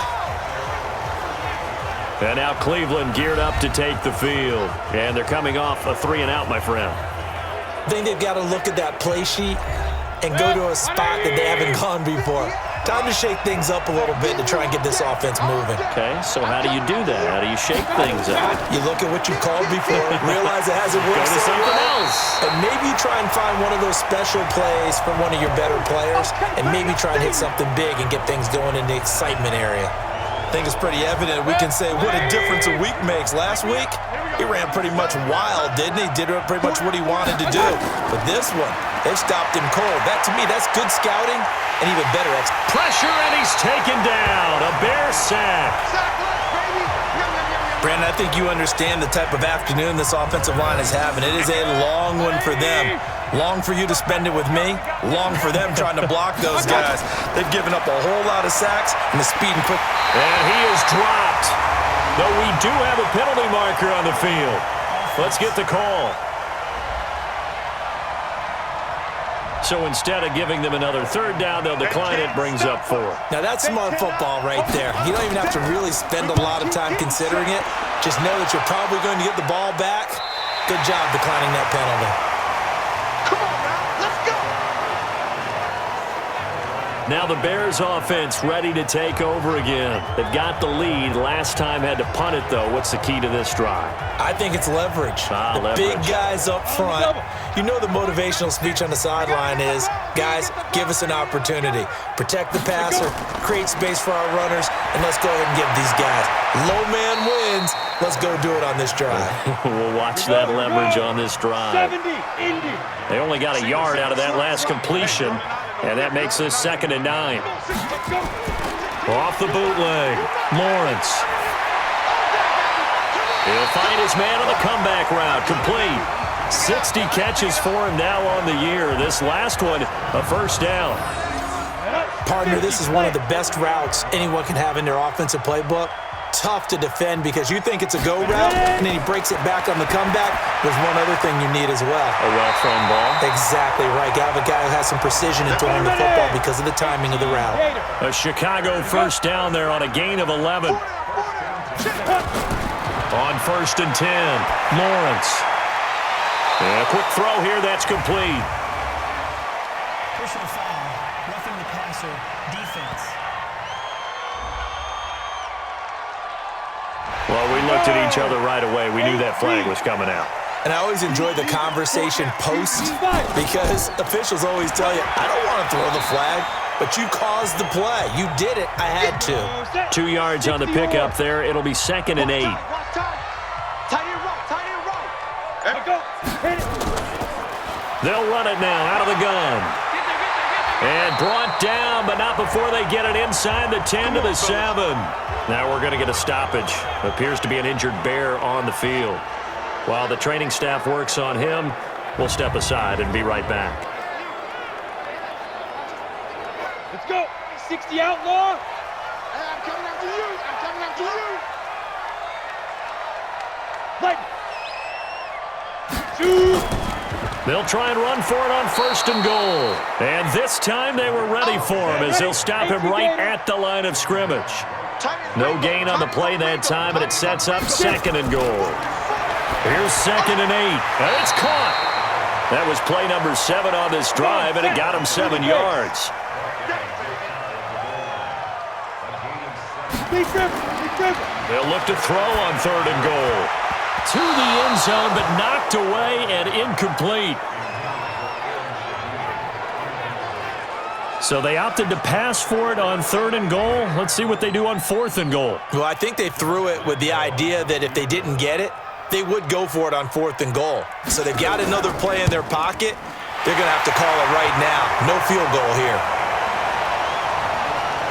And now Cleveland geared up to take the field. And they're coming off a 3 and out, my friend. I think they've got to look at that play sheet and go to a spot that they haven't gone before. Time to shake things up a little bit to try and get this offense moving. Okay, so how do you do that? How do you shake things up? You look at what you called before, realize it hasn't worked Go to something else. and maybe try and find one of those special plays from one of your better players, and maybe try and hit something big and get things going in the excitement area. I think it's pretty evident we can say what a difference a week makes. Last week, he ran pretty much wild, didn't he? Did pretty much what he wanted to do. But this one, they've stopped him cold. That, to me, that's good scouting and even better execution. Pressure, and he's taken down. A Bear sack. Brandon, I think you understand the type of afternoon this offensive line is having. It is a long one for them. Long for you to spend it with me. Long for them trying to block those guys. They've given up a whole lot of sacks, and the speed and quick. And he is dropped. Though we do have a penalty marker on the field. Let's get the call. So instead of giving them another third down, they'll decline it, brings up 4. Now, that's smart football right there. You don't even have to really spend a lot of time considering it. Just know that you're probably going to get the ball back. Good job declining that penalty. Come on now, let's go. Now the Bears offense ready to take over again. They've got the lead. Last time had to punt it, though. What's the key to this drive? I think it's leverage. The Leverage. big guys up front. You know the motivational speech on the sideline is, guys, give us an opportunity. Protect the passer, create space for our runners, and let's go ahead and give these guys. Low man wins. Let's go do it on this drive. We'll watch that leverage on this drive. 70, Indy. They only got a yard out of that last completion, and that makes this 2nd and 9. Let's go. Off the bootleg, Lawrence. He'll find his man on the comeback route, complete. 60 catches for him now on the year. This last one, a first down. Partner, this is one of the best routes anyone can have in their offensive playbook. Tough to defend because you think it's a go route, and then he breaks it back on the comeback. There's one other thing you need as well. A well-thrown ball. Exactly right. Got a guy who has some precision in throwing the football because of the timing of the route. A Chicago first down there on a gain of 11. On 1st and 10, Lawrence. And a quick throw here, that's complete. Personal foul, roughing the passer, defense. Well, we looked at each other right away. We knew that flag was coming out. And I always enjoy the conversation post because officials always tell you, I don't want to throw the flag, but you caused the play. You did it. I had to. 2 yards on the pickup there. It'll be 2nd and 8. Tight end right, tight end right. There we go. Hit it. They'll run it now out of the gun. And brought down, but not before they get it inside the 10 to the 7. Now we're going to get a stoppage. Appears to be an injured Bear on the field. While the training staff works on him, we'll step aside and be right back. Let's go. 60 outlaw. Hey, I'm coming after you. I'm coming after you. Like. 2. They'll try and run for it on 1st and goal. And this time they were ready for him as they'll stop him right at the line of scrimmage. No gain on the play that time, and it sets up 2nd and goal. Here's 2nd and 8, and it's caught. That was play number 7 on this drive, and it got him 7 yards. They'll look to throw on 3rd and goal. To the end zone, but knocked away and incomplete. So they opted to pass for it on 3rd and goal. Let's see what they do on 4th and goal. Well, I think they threw it with the idea that if they didn't get it, they would go for it on 4th and goal. So they've got another play in their pocket. They're going to have to call it right now. No field goal here.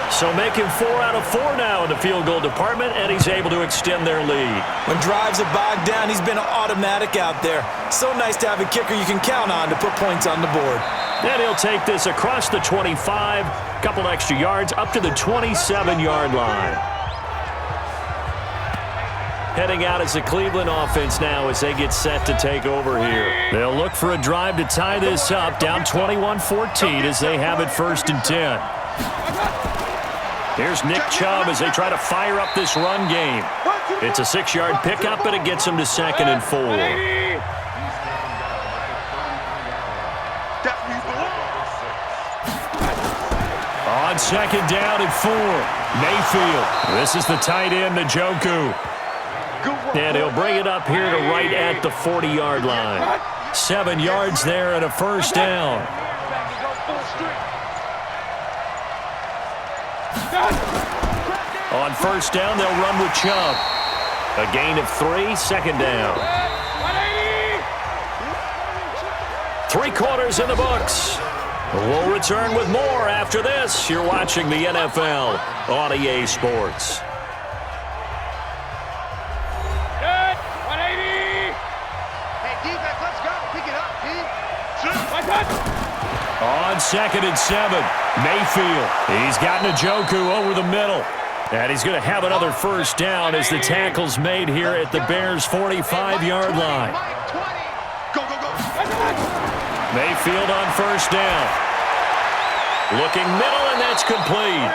So making 4 out of 4 now in the field goal department, and he's able to extend their lead. When drives are bogged down, he's been automatic out there. So nice to have a kicker you can count on to put points on the board. And he'll take this across the 25, couple extra yards, up to the 27-yard line. Heading out as the Cleveland offense now as they get set to take over here. They'll look for a drive to tie this up, down 21-14 as they have it 1st and 10. Here's Nick Chubb as they try to fire up this run game. It's a 6-yard pickup, and it gets them to 2nd and 4. On 2nd down and 4, Mayfield. This is the tight end, Njoku. And he'll bring it up here to right at the 40-yard line. 7 yards there and a first down. On 1st down, they'll run with Chubb. A gain of 3, 2nd down. 3 quarters in the books. We'll return with more after this. You're watching the NFL on EA Sports. Good. 180. Hey, defense, let's go. Pick it up, D. On 2nd and 7, Mayfield. He's got Njoku over the middle. And he's going to have another first down as the tackle's made here at the Bears' 45-yard line. Mayfield on first down. Looking middle, and that's complete.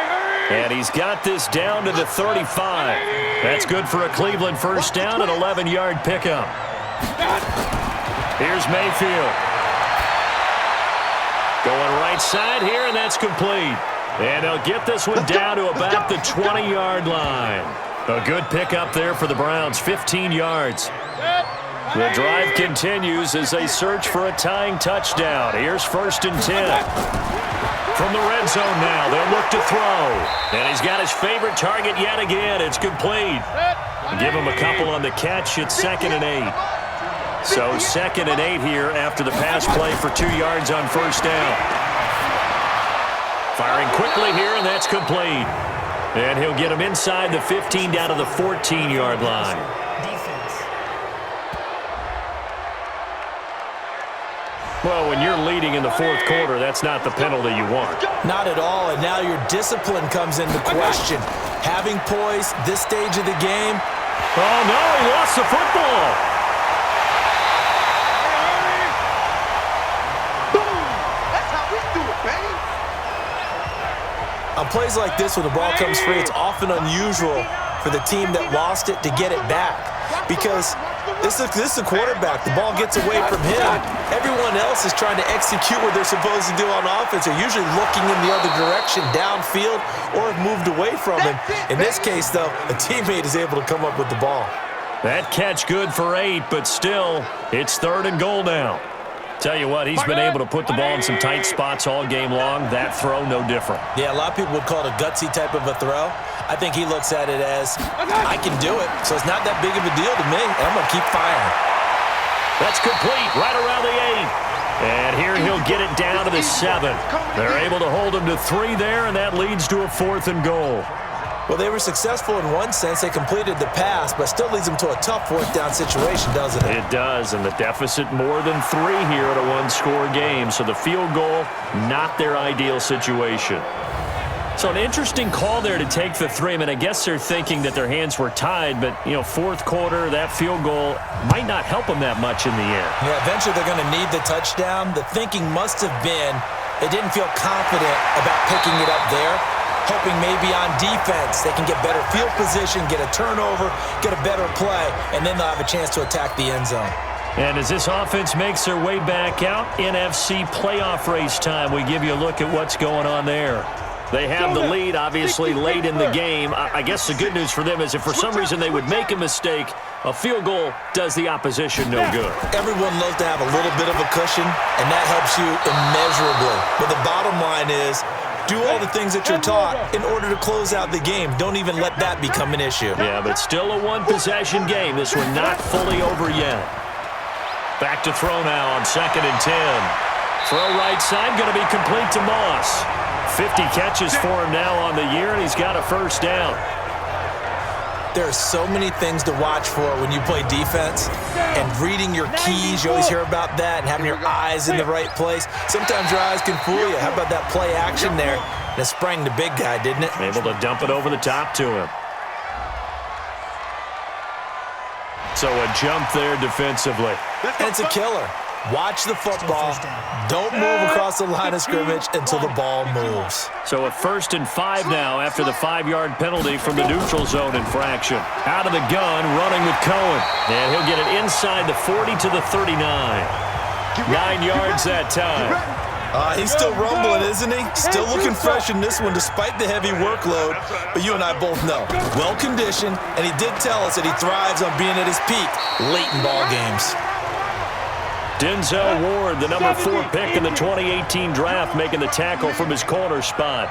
And he's got this down to the 35. That's good for a Cleveland first down, an 11-yard pickup. Here's Mayfield. Going right side here, and that's complete. And they'll get this one down to about the 20-yard line. A good pickup there for the Browns, 15 yards. The drive continues as they search for a tying touchdown. Here's 1st and 10. From the red zone now, they'll look to throw. And he's got his favorite target yet again. It's complete. Give him a couple on the catch. It's 2nd and 8. So 2nd and 8 here after the pass play for 2 yards on first down. Firing quickly here, and that's complete. And he'll get him inside the 15 down to the 14-yard line. Well, when you're leading in the 4th quarter, that's not the penalty you want. Not at all, and now your discipline comes into question. Having poise this stage of the game. Oh, no, he lost the football. That's how we do it, baby. On plays like this, when the ball comes free, it's often unusual for the team that lost it to get it back. Because this is a quarterback. The ball gets away from him. Everyone else is trying to execute what they're supposed to do on offense. They're usually looking in the other direction, downfield, or have moved away from him. In this case, though, a teammate is able to come up with the ball. That catch good for 8, but still, it's 3rd and goal now. Tell you what, he's been able to put the ball in some tight spots all game long. That throw, no different. Yeah, a lot of people would call it a gutsy type of a throw. I think he looks at it as, I can do it, so it's not that big of a deal to me, and I'm going to keep firing. That's complete, right around the 8. And here he'll get it down to the 7. They're able to hold him to 3 there, and that leads to a 4th and goal. Well, they were successful in one sense. They completed the pass, but still leads them to a tough 4th down situation, doesn't it? It does, and the deficit more than 3 here at a one-score game. So the field goal, not their ideal situation. So an interesting call there to take the 3. I mean, I guess they're thinking that their hands were tied, but, 4th quarter, that field goal might not help them that much in the end. Yeah, eventually they're going to need the touchdown. The thinking must have been they didn't feel confident about picking it up there, hoping maybe on defense they can get better field position, get a turnover, get a better play, and then they'll have a chance to attack the end zone. And as this offense makes their way back out, NFC playoff race time, we give you a look at what's going on there. They have the lead, obviously, late in the game. I guess the good news for them is if for some reason they would make a mistake, a field goal does the opposition no good. Everyone loves to have a little bit of a cushion, and that helps you immeasurably. But the bottom line is, do all the things that you're taught in order to close out the game. Don't even let that become an issue. Yeah, but still a one-possession game. This one not fully over yet. Back to throw now on 2nd and 10. Throw right side, going to be complete to Moss. 50 catches for him now on the year, and he's got a first down. There are so many things to watch for when you play defense, and reading your keys, you always hear about that, and having your eyes in the right place. Sometimes your eyes can fool you. How about that play action there? That sprang the big guy, didn't it? Able to dump it over the top to him. So a jump there defensively. And it's a killer. Watch the football. Don't move across the line of scrimmage until the ball moves. So a 1st and 5 now after the 5-yard penalty from the neutral zone infraction. Out of the gun, running with Cohen. And he'll get it inside the 40 to the 39. 9 yards that time. He's still rumbling, isn't he? Still looking fresh in this one despite the heavy workload. But you and I both know, well-conditioned, and he did tell us that he thrives on being at his peak late in ball games. Denzel Ward, the number 4 pick in the 2018 draft, making the tackle from his corner spot.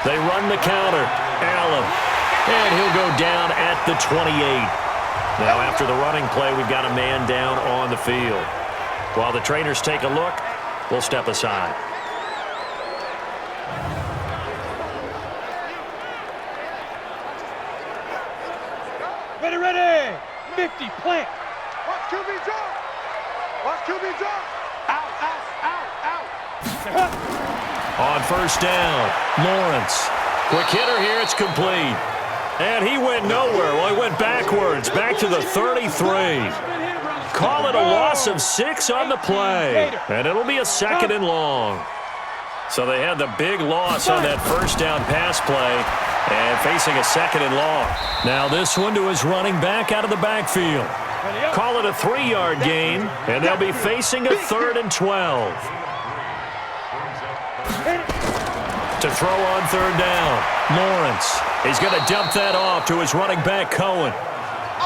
They run the counter. Allen. And he'll go down at the 28. Now after the running play, we've got a man down on the field. While the trainers take a look, we'll step aside. Ready. 50, plant. Watch QB jump. Watch QB jump. Out. On first down, Lawrence. Quick hitter here, it's complete. And he went nowhere. Well, he went backwards, back to the 33. Call it a loss of 6 on the play. And it'll be a 2nd and long. So they had the big loss on that first down pass play and facing a 2nd and long. Now this one to his running back out of the backfield. Call it a 3-yard gain, and they'll be facing a 3rd and 12. To throw on 3rd down, Lawrence. He's going to dump that off to his running back, Cohen.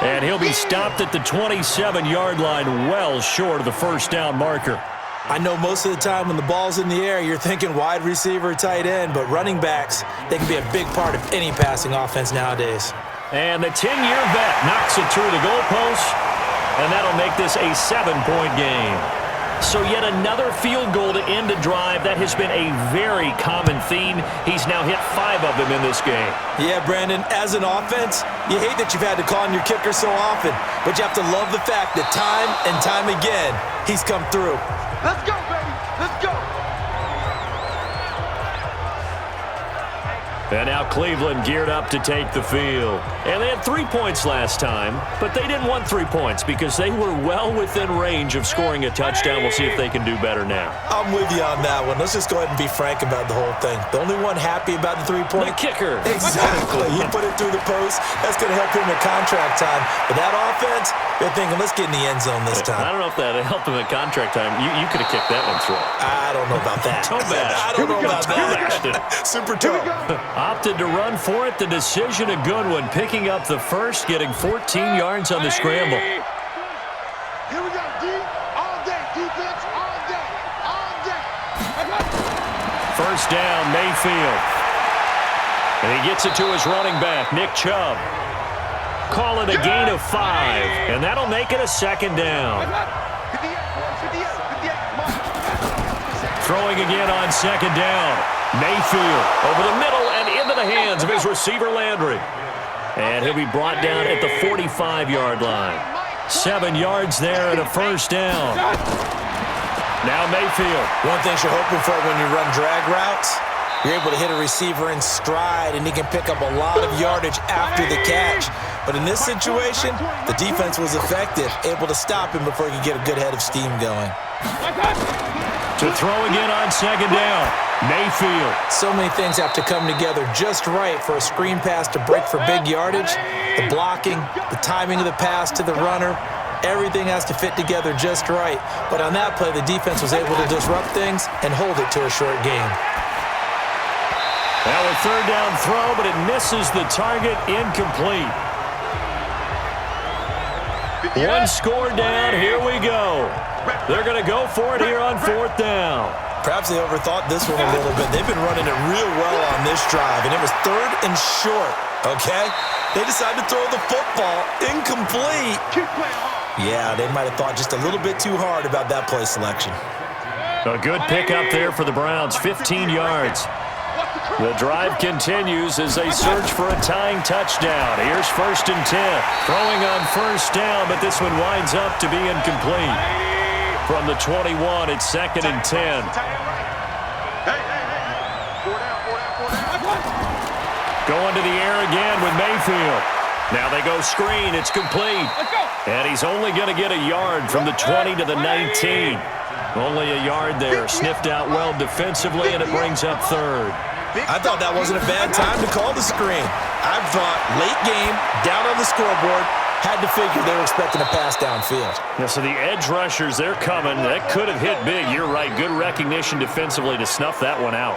And he'll be stopped at the 27-yard line, well short of the first down marker. I know most of the time when the ball's in the air, you're thinking wide receiver, tight end, but running backs, they can be a big part of any passing offense nowadays. And the 10-year vet knocks it through the goalpost, and that'll make this a 7-point game. So yet another field goal to end a drive. That has been a very common theme. He's now hit 5 of them in this game. Yeah, Brandon, as an offense, you hate that you've had to call on your kicker so often, but you have to love the fact that time and time again, he's come through. Let's go, baby. Let's go. And now Cleveland geared up to take the field. And they had 3 points last time, but they didn't want 3 points because they were well within range of scoring a touchdown. We'll see if they can do better now. I'm with you on that one. Let's just go ahead and be frank about the whole thing. The only one happy about the 3-point? The kicker. Exactly. He put it through the post. That's going to help him at contract time. But that offense, they're thinking, let's get in the end zone this time. I don't know if that helped him at contract time. You could have kicked that one through. I don't know about that. Toe bash. I don't know about that. Super toe. Opted to run for it. The decision a good one. Picking up the first, getting 14 yards on the scramble. Here we go, D. All day. Defense, all day. All day. First down, Mayfield. And he gets it to his running back, Nick Chubb. Call it a gain of 5, and that'll make it a 2nd down. Throwing again on 2nd down. Mayfield over the middle and into the hands of his receiver, Landry. And he'll be brought down at the 45-yard line. 7 yards there and a first down. Now Mayfield. One thing you're hoping for when you run drag routes, you're able to hit a receiver in stride, and he can pick up a lot of yardage after the catch. But in this situation, the defense was effective, able to stop him before he could get a good head of steam going. To throw again on 2nd down, Mayfield. So many things have to come together just right for a screen pass to break for big yardage. The blocking, the timing of the pass to the runner, everything has to fit together just right. But on that play, the defense was able to disrupt things and hold it to a short game. Now a 3rd down throw, but it misses the target, incomplete. One score down, here we go. They're going to go for it here on 4th down. Perhaps they overthought this one a little bit. They've been running it real well on this drive, and it was 3rd and short, okay? They decided to throw the football incomplete. Keep playing hard. Yeah, they might have thought just a little bit too hard about that play selection. A good pickup there for the Browns, 15 yards. The drive continues as they search for a tying touchdown. Here's 1st and 10. Throwing on 1st down, but this one winds up to be incomplete. From the 21, it's 2nd and 10. Going to the air again with Mayfield. Now they go screen. It's complete. And he's only going to get a yard from the 20 to the 19. Only a yard there. Sniffed out well defensively, and it brings up 3rd. I thought that wasn't a bad time to call the screen. I thought late game, down on the scoreboard, had to figure they were expecting a pass downfield. Yeah, so the edge rushers, they're coming. That could have hit big. You're right. Good recognition defensively to snuff that one out.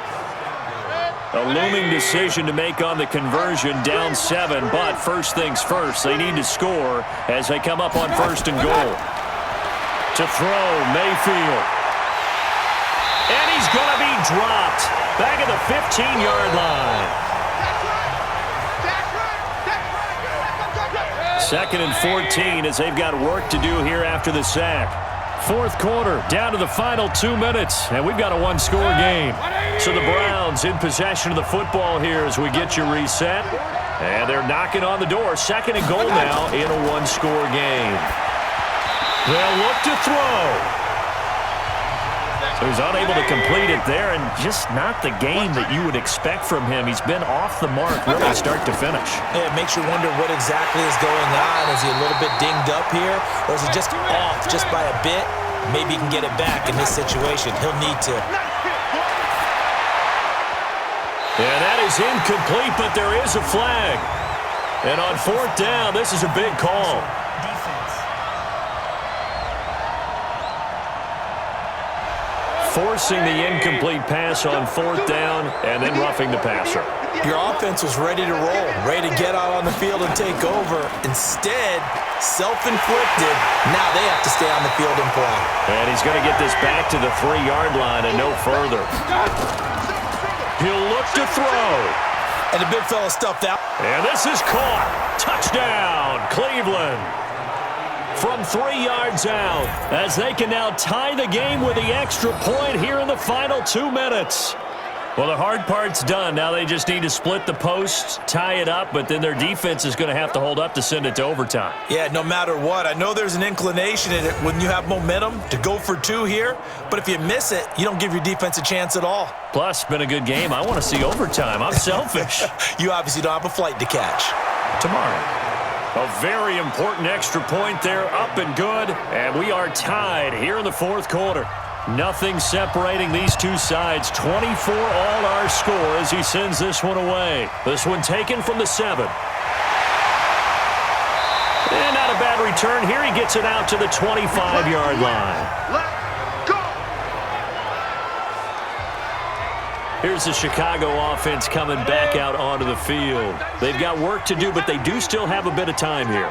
A looming decision to make on the conversion, down 7, but first things first, they need to score as they come up on 1st and goal. To throw, Mayfield. And he's going to be dropped back at the 15-yard line. 2nd and 14 as they've got work to do here after the sack. 4th quarter, down to the final 2 minutes, and we've got a one-score game. So the Browns in possession of the football here as we get you reset. And they're knocking on the door. 2nd and goal now in a one-score game. They'll look to throw. So he's unable to complete it there, and just not the game that you would expect from him. He's been off the mark really start to finish. Yeah, it makes you wonder what exactly is going on. Is he a little bit dinged up here, or is he just off just by a bit? Maybe he can get it back in this situation. He'll need to. Yeah, that is incomplete, but there is a flag. And on fourth down, this is a big call. Forcing the incomplete pass on fourth down and then roughing the passer. Your offense was ready to roll, ready to get out on the field and take over. Instead, self-inflicted. Now they have to stay on the field and play. And he's going to get this back to the 3-yard line and no further. He'll look to throw. And the big fella stuffed out. And this is caught. Touchdown, Cleveland. From 3 yards out, as they can now tie the game with the extra point here in the final 2 minutes. Well, the hard part's done. Now they just need to split the posts, tie it up, but then their defense is going to have to hold up to send it to overtime. Yeah, no matter what. I know there's an inclination in it when you have momentum to go for 2 here, but if you miss it, you don't give your defense a chance at all. Plus, it's been a good game. I want to see overtime. I'm selfish. You obviously don't have a flight to catch. Tomorrow. A very important extra point there, up and good, and we are tied here in the fourth quarter. Nothing separating these two sides. 24 all our score as he sends this one away. This one taken from the 7. And not a bad return here. He gets it out to the 25-yard line. Here's the Chicago offense coming back out onto the field. They've got work to do, but they do still have a bit of time here.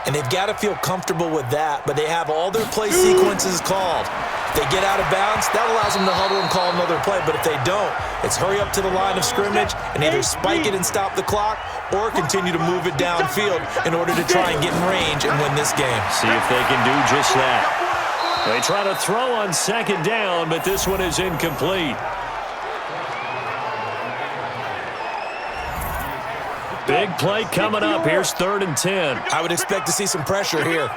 And they've got to feel comfortable with that, but they have all their play sequences called. If they get out of bounds, that allows them to huddle and call another play. But if they don't, it's hurry up to the line of scrimmage and either spike it and stop the clock or continue to move it downfield in order to try and get in range and win this game. See if they can do just that. They try to throw on second down, but this one is incomplete. Big play coming up. Here's 3rd and 10. I would expect to see some pressure here.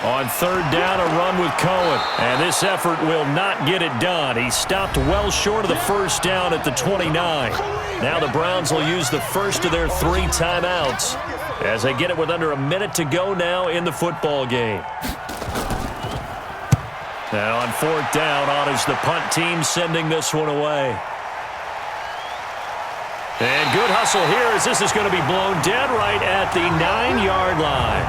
On 3rd down, a run with Cohen. And this effort will not get it done. He stopped well short of the first down at the 29. Now the Browns will use the first of their 3 timeouts as they get it with under a minute to go now in the football game. Now on 4th down, on is the punt team sending this one away. And good hustle here as this is going to be blown dead right at the 9-yard line.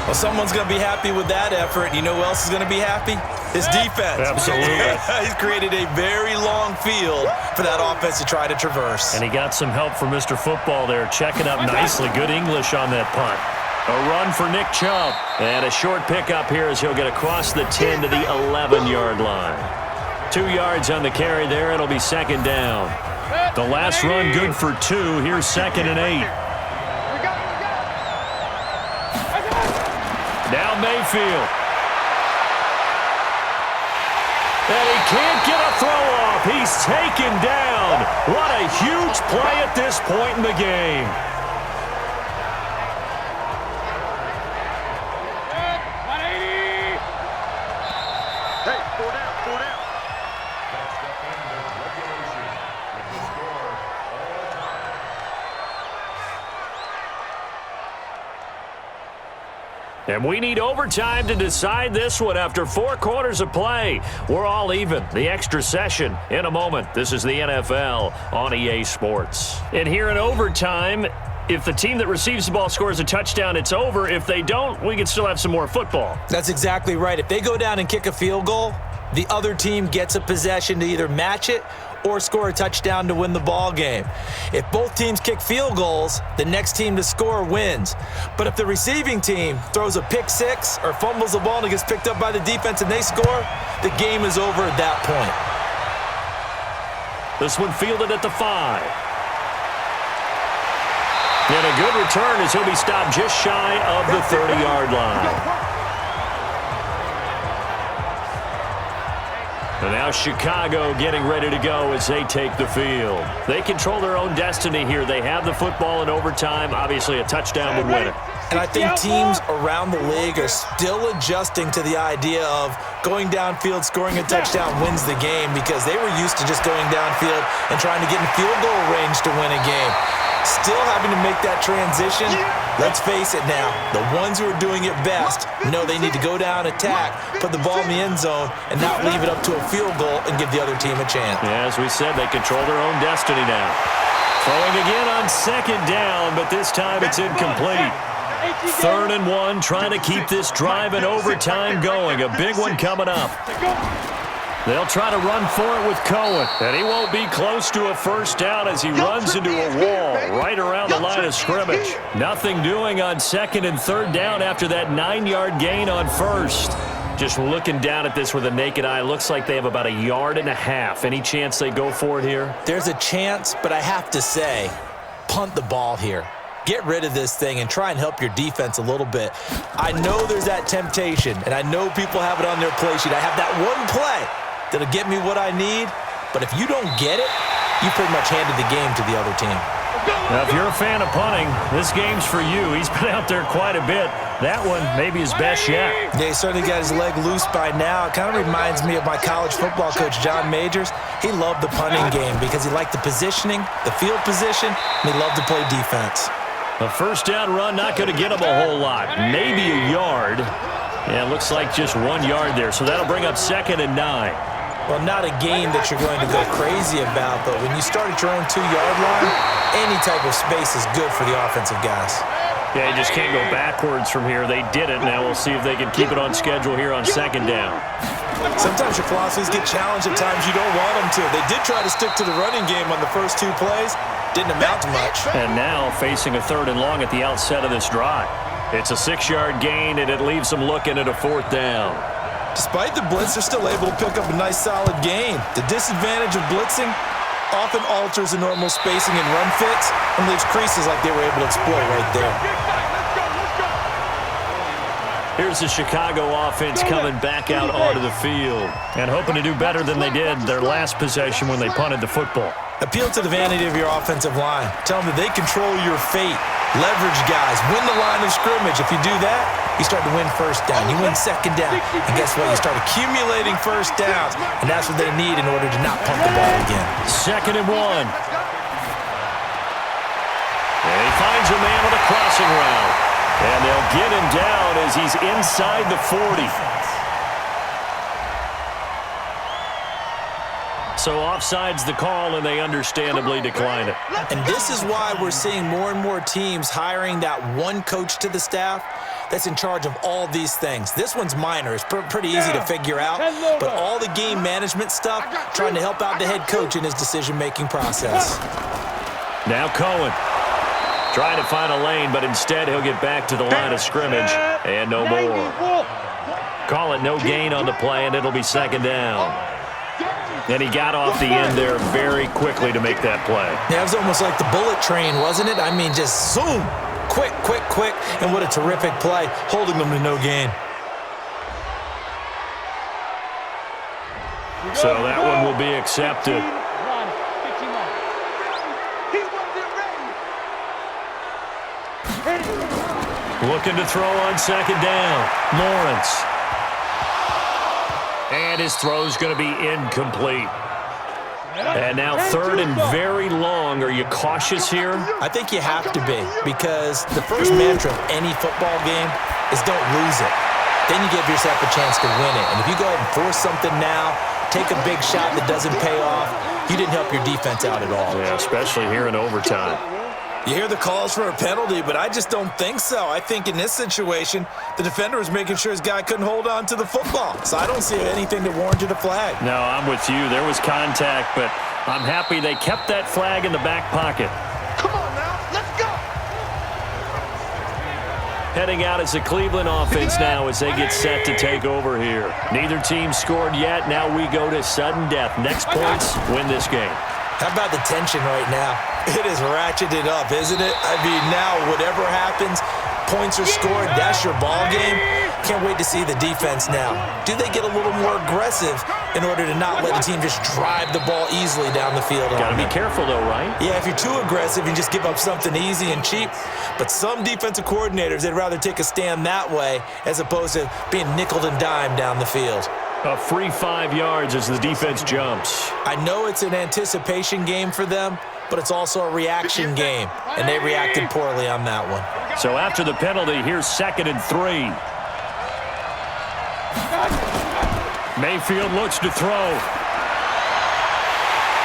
Well, someone's going to be happy with that effort. You know who else is going to be happy? His defense. Absolutely. He's created a very long field for that offense to try to traverse. And he got some help from Mr. Football there, checking up nicely. Good English on that punt. A run for Nick Chubb. And a short pickup here as he'll get across the 10 to the 11-yard line. 2 yards on the carry there. It'll be 2nd down. The last run good for 2. Here's 2nd and 8. Now Mayfield. And he can't get a throw off. He's taken down. What a huge play at this point in the game. And we need overtime to decide this one after 4 quarters of play. We're all even. The extra session in a moment. This is the NFL on EA Sports. And here in overtime, if the team that receives the ball scores a touchdown, it's over. If they don't, we can still have some more football. That's exactly right. If they go down and kick a field goal, the other team gets a possession to either match it or score a touchdown to win the ball game. If both teams kick field goals, the next team to score wins. But if the receiving team throws a pick 6 or fumbles the ball and it gets picked up by the defense and they score, the game is over at that point. This one fielded at the 5. And a good return as he'll be stopped just shy of the 30-yard line. And now Chicago getting ready to go as they take the field. They control their own destiny here. They have the football in overtime. Obviously, a touchdown would win it. And I think teams around the league are still adjusting to the idea of going downfield, scoring a touchdown wins the game, because they were used to just going downfield and trying to get in field goal range to win a game. Still having to make that transition. Let's face it now, the ones who are doing it best know they need to go down, attack, put the ball in the end zone, and not leave it up to a field goal and give the other team a chance. Yeah, as we said, they control their own destiny now. Throwing again on second down, but this time it's incomplete. 3rd and 1, trying to keep this drive in overtime going. A big one coming up. They'll try to run for it with Cohen, and he won't be close to a first down as he runs into a wall right around the line of scrimmage. Nothing doing on 2nd and 3rd down after that 9-yard gain on 1st. Just looking down at this with a naked eye, looks like they have about 1.5 yards. Any chance they go for it here? There's a chance, but I have to say, punt the ball here. Get rid of this thing and try and help your defense a little bit. I know there's that temptation, and I know people have it on their play sheet. I have that one play that'll get me what I need, but if you don't get it, you pretty much handed the game to the other team. Now, if you're a fan of punting, this game's for you. He's been out there quite a bit. That one may be his best yet. Yeah, he certainly got his leg loose by now. It kind of reminds me of my college football coach, John Majors. He loved the punting game because he liked the positioning, the field position, and he loved to play defense. A first down run, not going to get him a whole lot. Maybe 1 yard. Yeah, it looks like just 1 yard there, so that'll bring up 2nd and 9. Well, not a game that you're going to go crazy about, but when you start at your own 2-yard line, any type of space is good for the offensive guys. Yeah, you just can't go backwards from here. They did it. Now we'll see if they can keep it on schedule here on 2nd down. Sometimes your philosophies get challenged at times you don't want them to. They did try to stick to the running game on the first 2 plays. Didn't amount to much. And now facing a 3rd and long at the outset of this drive. It's a 6-yard gain, and it leaves them looking at a 4th down. Despite the blitz, they're still able to pick up a nice, solid gain. The disadvantage of blitzing often alters the normal spacing and run fits and leaves creases like they were able to exploit right there. Here's the Chicago offense coming back out onto the field and hoping to do better than they did their last possession when they punted the football. Appeal to the vanity of your offensive line. Tell them that they control your fate. Leverage guys. Win the line of scrimmage. If you do that, you start to win first down. You win 2nd down. And guess what? You start accumulating first downs. And that's what they need in order to not punt the ball again. 2nd and 1. And he finds a man on a crossing route. And they'll get him down as he's inside the 40. So offside's the call, and they understandably decline it. And this is why we're seeing more and more teams hiring that one coach to the staff that's in charge of all these things. This one's minor. It's pretty easy to figure out. But all the game management stuff, trying to help out the head coach in his decision-making process. Now Cohen trying to find a lane, but instead he'll get back to the line of scrimmage. And no more. Call it no gain on the play, and it'll be 2nd down. And he got off the end there very quickly to make that play. Yeah, it was almost like the bullet train, wasn't it? I mean, just zoom. Quick, quick, quick. And what a terrific play, holding them to no gain. So that one will be accepted. Looking to throw on 2nd down. Lawrence. And his throw's going to be incomplete. And now 3rd and very long. Are you cautious here? I think you have to be, because the first mantra of any football game is don't lose it. Then you give yourself a chance to win it. And if you go ahead and force something now, take a big shot that doesn't pay off, you didn't help your defense out at all. Yeah, especially here in overtime. You hear the calls for a penalty, but I just don't think so. I think in this situation, the defender was making sure his guy couldn't hold on to the football. So I don't see anything that warranted a flag. No, I'm with you. There was contact, but I'm happy they kept that flag in the back pocket. Come on now, let's go. Heading out as the Cleveland offense now as they get set to take over here. Neither team scored yet. Now we go to sudden death. Next points win this game. How about the tension right now? It is ratcheted up, isn't it? I mean, now whatever happens, points are scored, that's your ball game. Can't wait to see the defense now. Do they get a little more aggressive in order to not let a team just drive the ball easily down the field. Got to be careful, though, right? Yeah, if you're too aggressive, you just give up something easy and cheap. But some defensive coordinators, they'd rather take a stand that way as opposed to being nickeled and dimed down the field. A free 5 yards as the defense jumps. I know it's an anticipation game for them, but it's also a reaction game, and they reacted poorly on that one. So after the penalty, here's 2nd and 3. Mayfield looks to throw.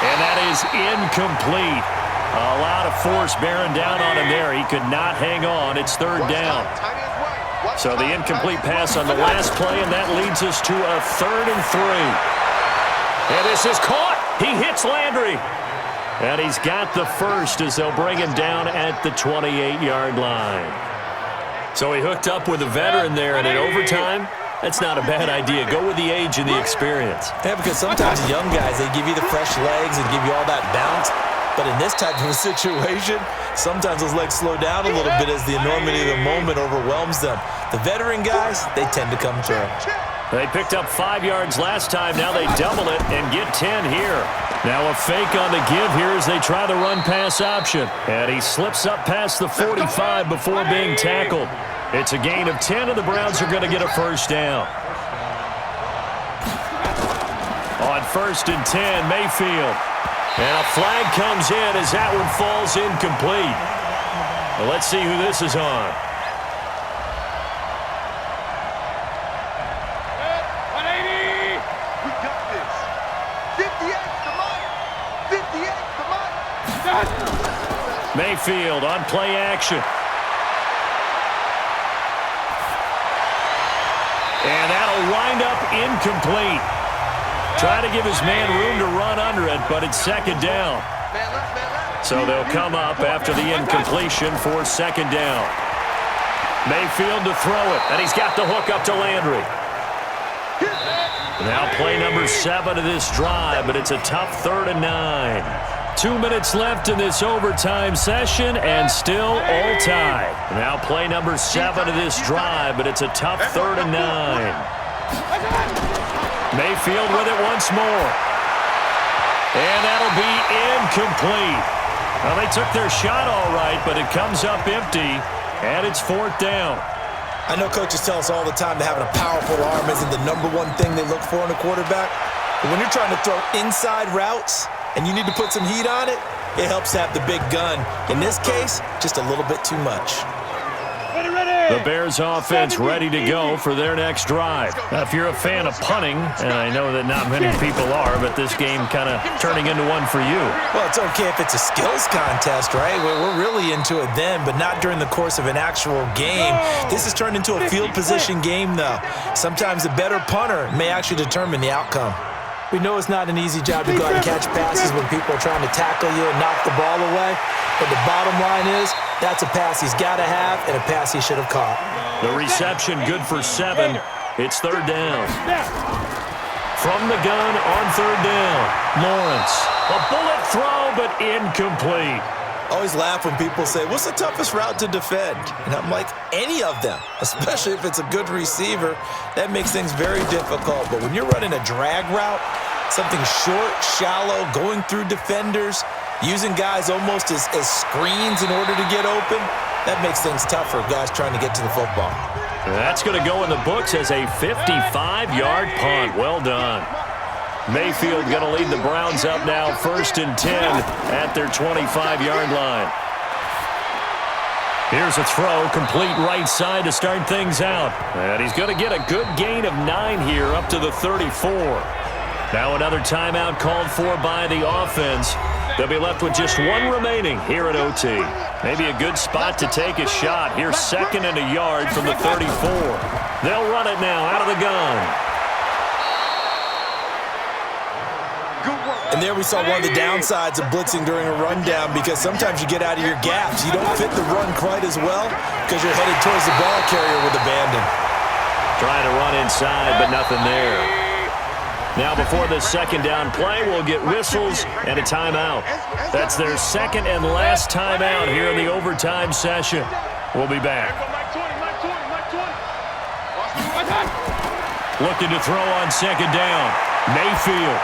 And that is incomplete. A lot of force bearing down on him there. He could not hang on. It's 3rd down. So the incomplete pass on the last play, and that leads us to a 3rd and 3. And this is caught. He hits Landry. And he's got the first as they'll bring him down at the 28-yard line. So he hooked up with a veteran there, and in overtime, that's not a bad idea. Go with the age and the experience. Yeah, because sometimes the young guys, they give you the fresh legs and give you all that bounce. But in this type of a situation, sometimes those legs slow down a little bit as the enormity of the moment overwhelms them. The veteran guys, they tend to come through. They picked up 5 yards last time. Now they double it and get 10 here. Now a fake on the give here as they try the run-pass option. And he slips up past the 45 before being tackled. It's a gain of 10, and the Browns are going to get a first down. On 1st and 10, Mayfield. And a flag comes in as that one falls incomplete. Well, let's see who this is on. We got this. 58 to Mike. Mayfield on play action. And that'll wind up incomplete. Try to give his man room to run under it, but it's 2nd down. So they'll come up after the incompletion for 2nd down. Mayfield to throw it, and he's got the hook up to Landry. Now play number 7 of this drive, but it's a tough 3rd and 9. 2 minutes left in this overtime session, and still all tied. Now play number 7 of this drive, but it's a tough 3rd and 9. Mayfield with it once more. And that'll be incomplete. Well, they took their shot all right, but it comes up empty, and it's 4th down. I know coaches tell us all the time that having a powerful arm isn't the #1 thing they look for in a quarterback. But when you're trying to throw inside routes and you need to put some heat on it, it helps to have the big gun. In this case, just a little bit too much. The Bears offense ready to go for their next drive. Now, if you're a fan of punting, and I know that not many people are, but this game kind of turning into one for you. Well, it's okay if it's a skills contest, right? We're really into it then, but not during the course of an actual game. This has turned into a field position game, though. Sometimes a better punter may actually determine the outcome. We know it's not an easy job to go out and catch passes when people are trying to tackle you and knock the ball away. But the bottom line is, that's a pass he's got to have and a pass he should have caught. The reception good for 7. It's 3rd down. From the gun on 3rd down, Lawrence. A bullet throw, but incomplete. I always laugh when people say, what's the toughest route to defend? And I'm like, any of them, especially if it's a good receiver. That makes things very difficult. But when you're running a drag route, something short, shallow, going through defenders, using guys almost as screens in order to get open, that makes things tough for guys trying to get to the football. That's going to go in the books as a 55-yard punt. Well done. Mayfield going to lead the Browns up now 1st and 10 at their 25-yard line. Here's a throw, complete right side to start things out. And he's going to get a good gain of 9 here up to the 34. Now another timeout called for by the offense. They'll be left with just 1 remaining here at OT. Maybe a good spot to take a shot. Here's 2nd and a yard from the 34. They'll run it now out of the gun. And there we saw one of the downsides of blitzing during a rundown, because sometimes you get out of your gaps. You don't fit the run quite as well because you're headed towards the ball carrier with abandon. Trying to run inside, but nothing there. Now before the 2nd down play, we'll get whistles and a timeout. That's their 2nd and last timeout here in the overtime session. We'll be back. Looking to throw on 2nd down. Mayfield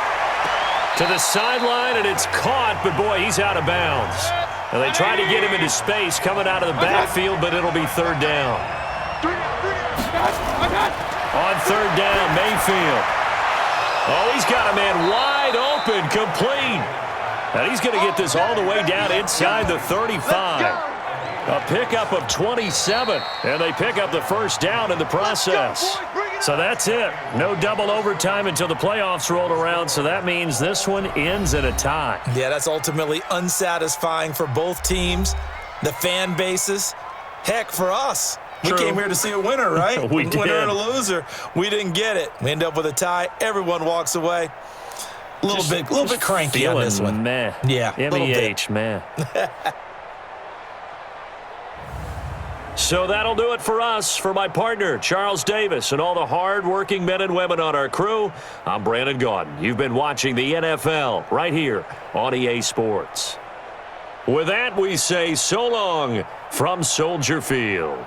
to the sideline, and it's caught, but boy, he's out of bounds. And they try to get him into space coming out of the backfield, but it'll be third down. On third down, Mayfield. Oh, he's got a man wide open, complete. And he's going to get this all the way down inside the 35. A pickup of 27, and they pick up the first down in the process. So that's it. No double overtime until the playoffs roll around, so that means this one ends in a tie. Yeah, that's ultimately unsatisfying for both teams, the fan bases. Heck, for us. True. We came here to see a winner, right? We did. Winner and a loser. We didn't get it. We end up with a tie. Everyone walks away. A little bit cranky on this one. Meh. Yeah, a little bit. MEH, meh. So that'll do it for us. For my partner, Charles Davis, and all the hard-working men and women on our crew, I'm Brandon Gaudin. You've been watching the NFL right here on EA Sports. With that, we say so long from Soldier Field.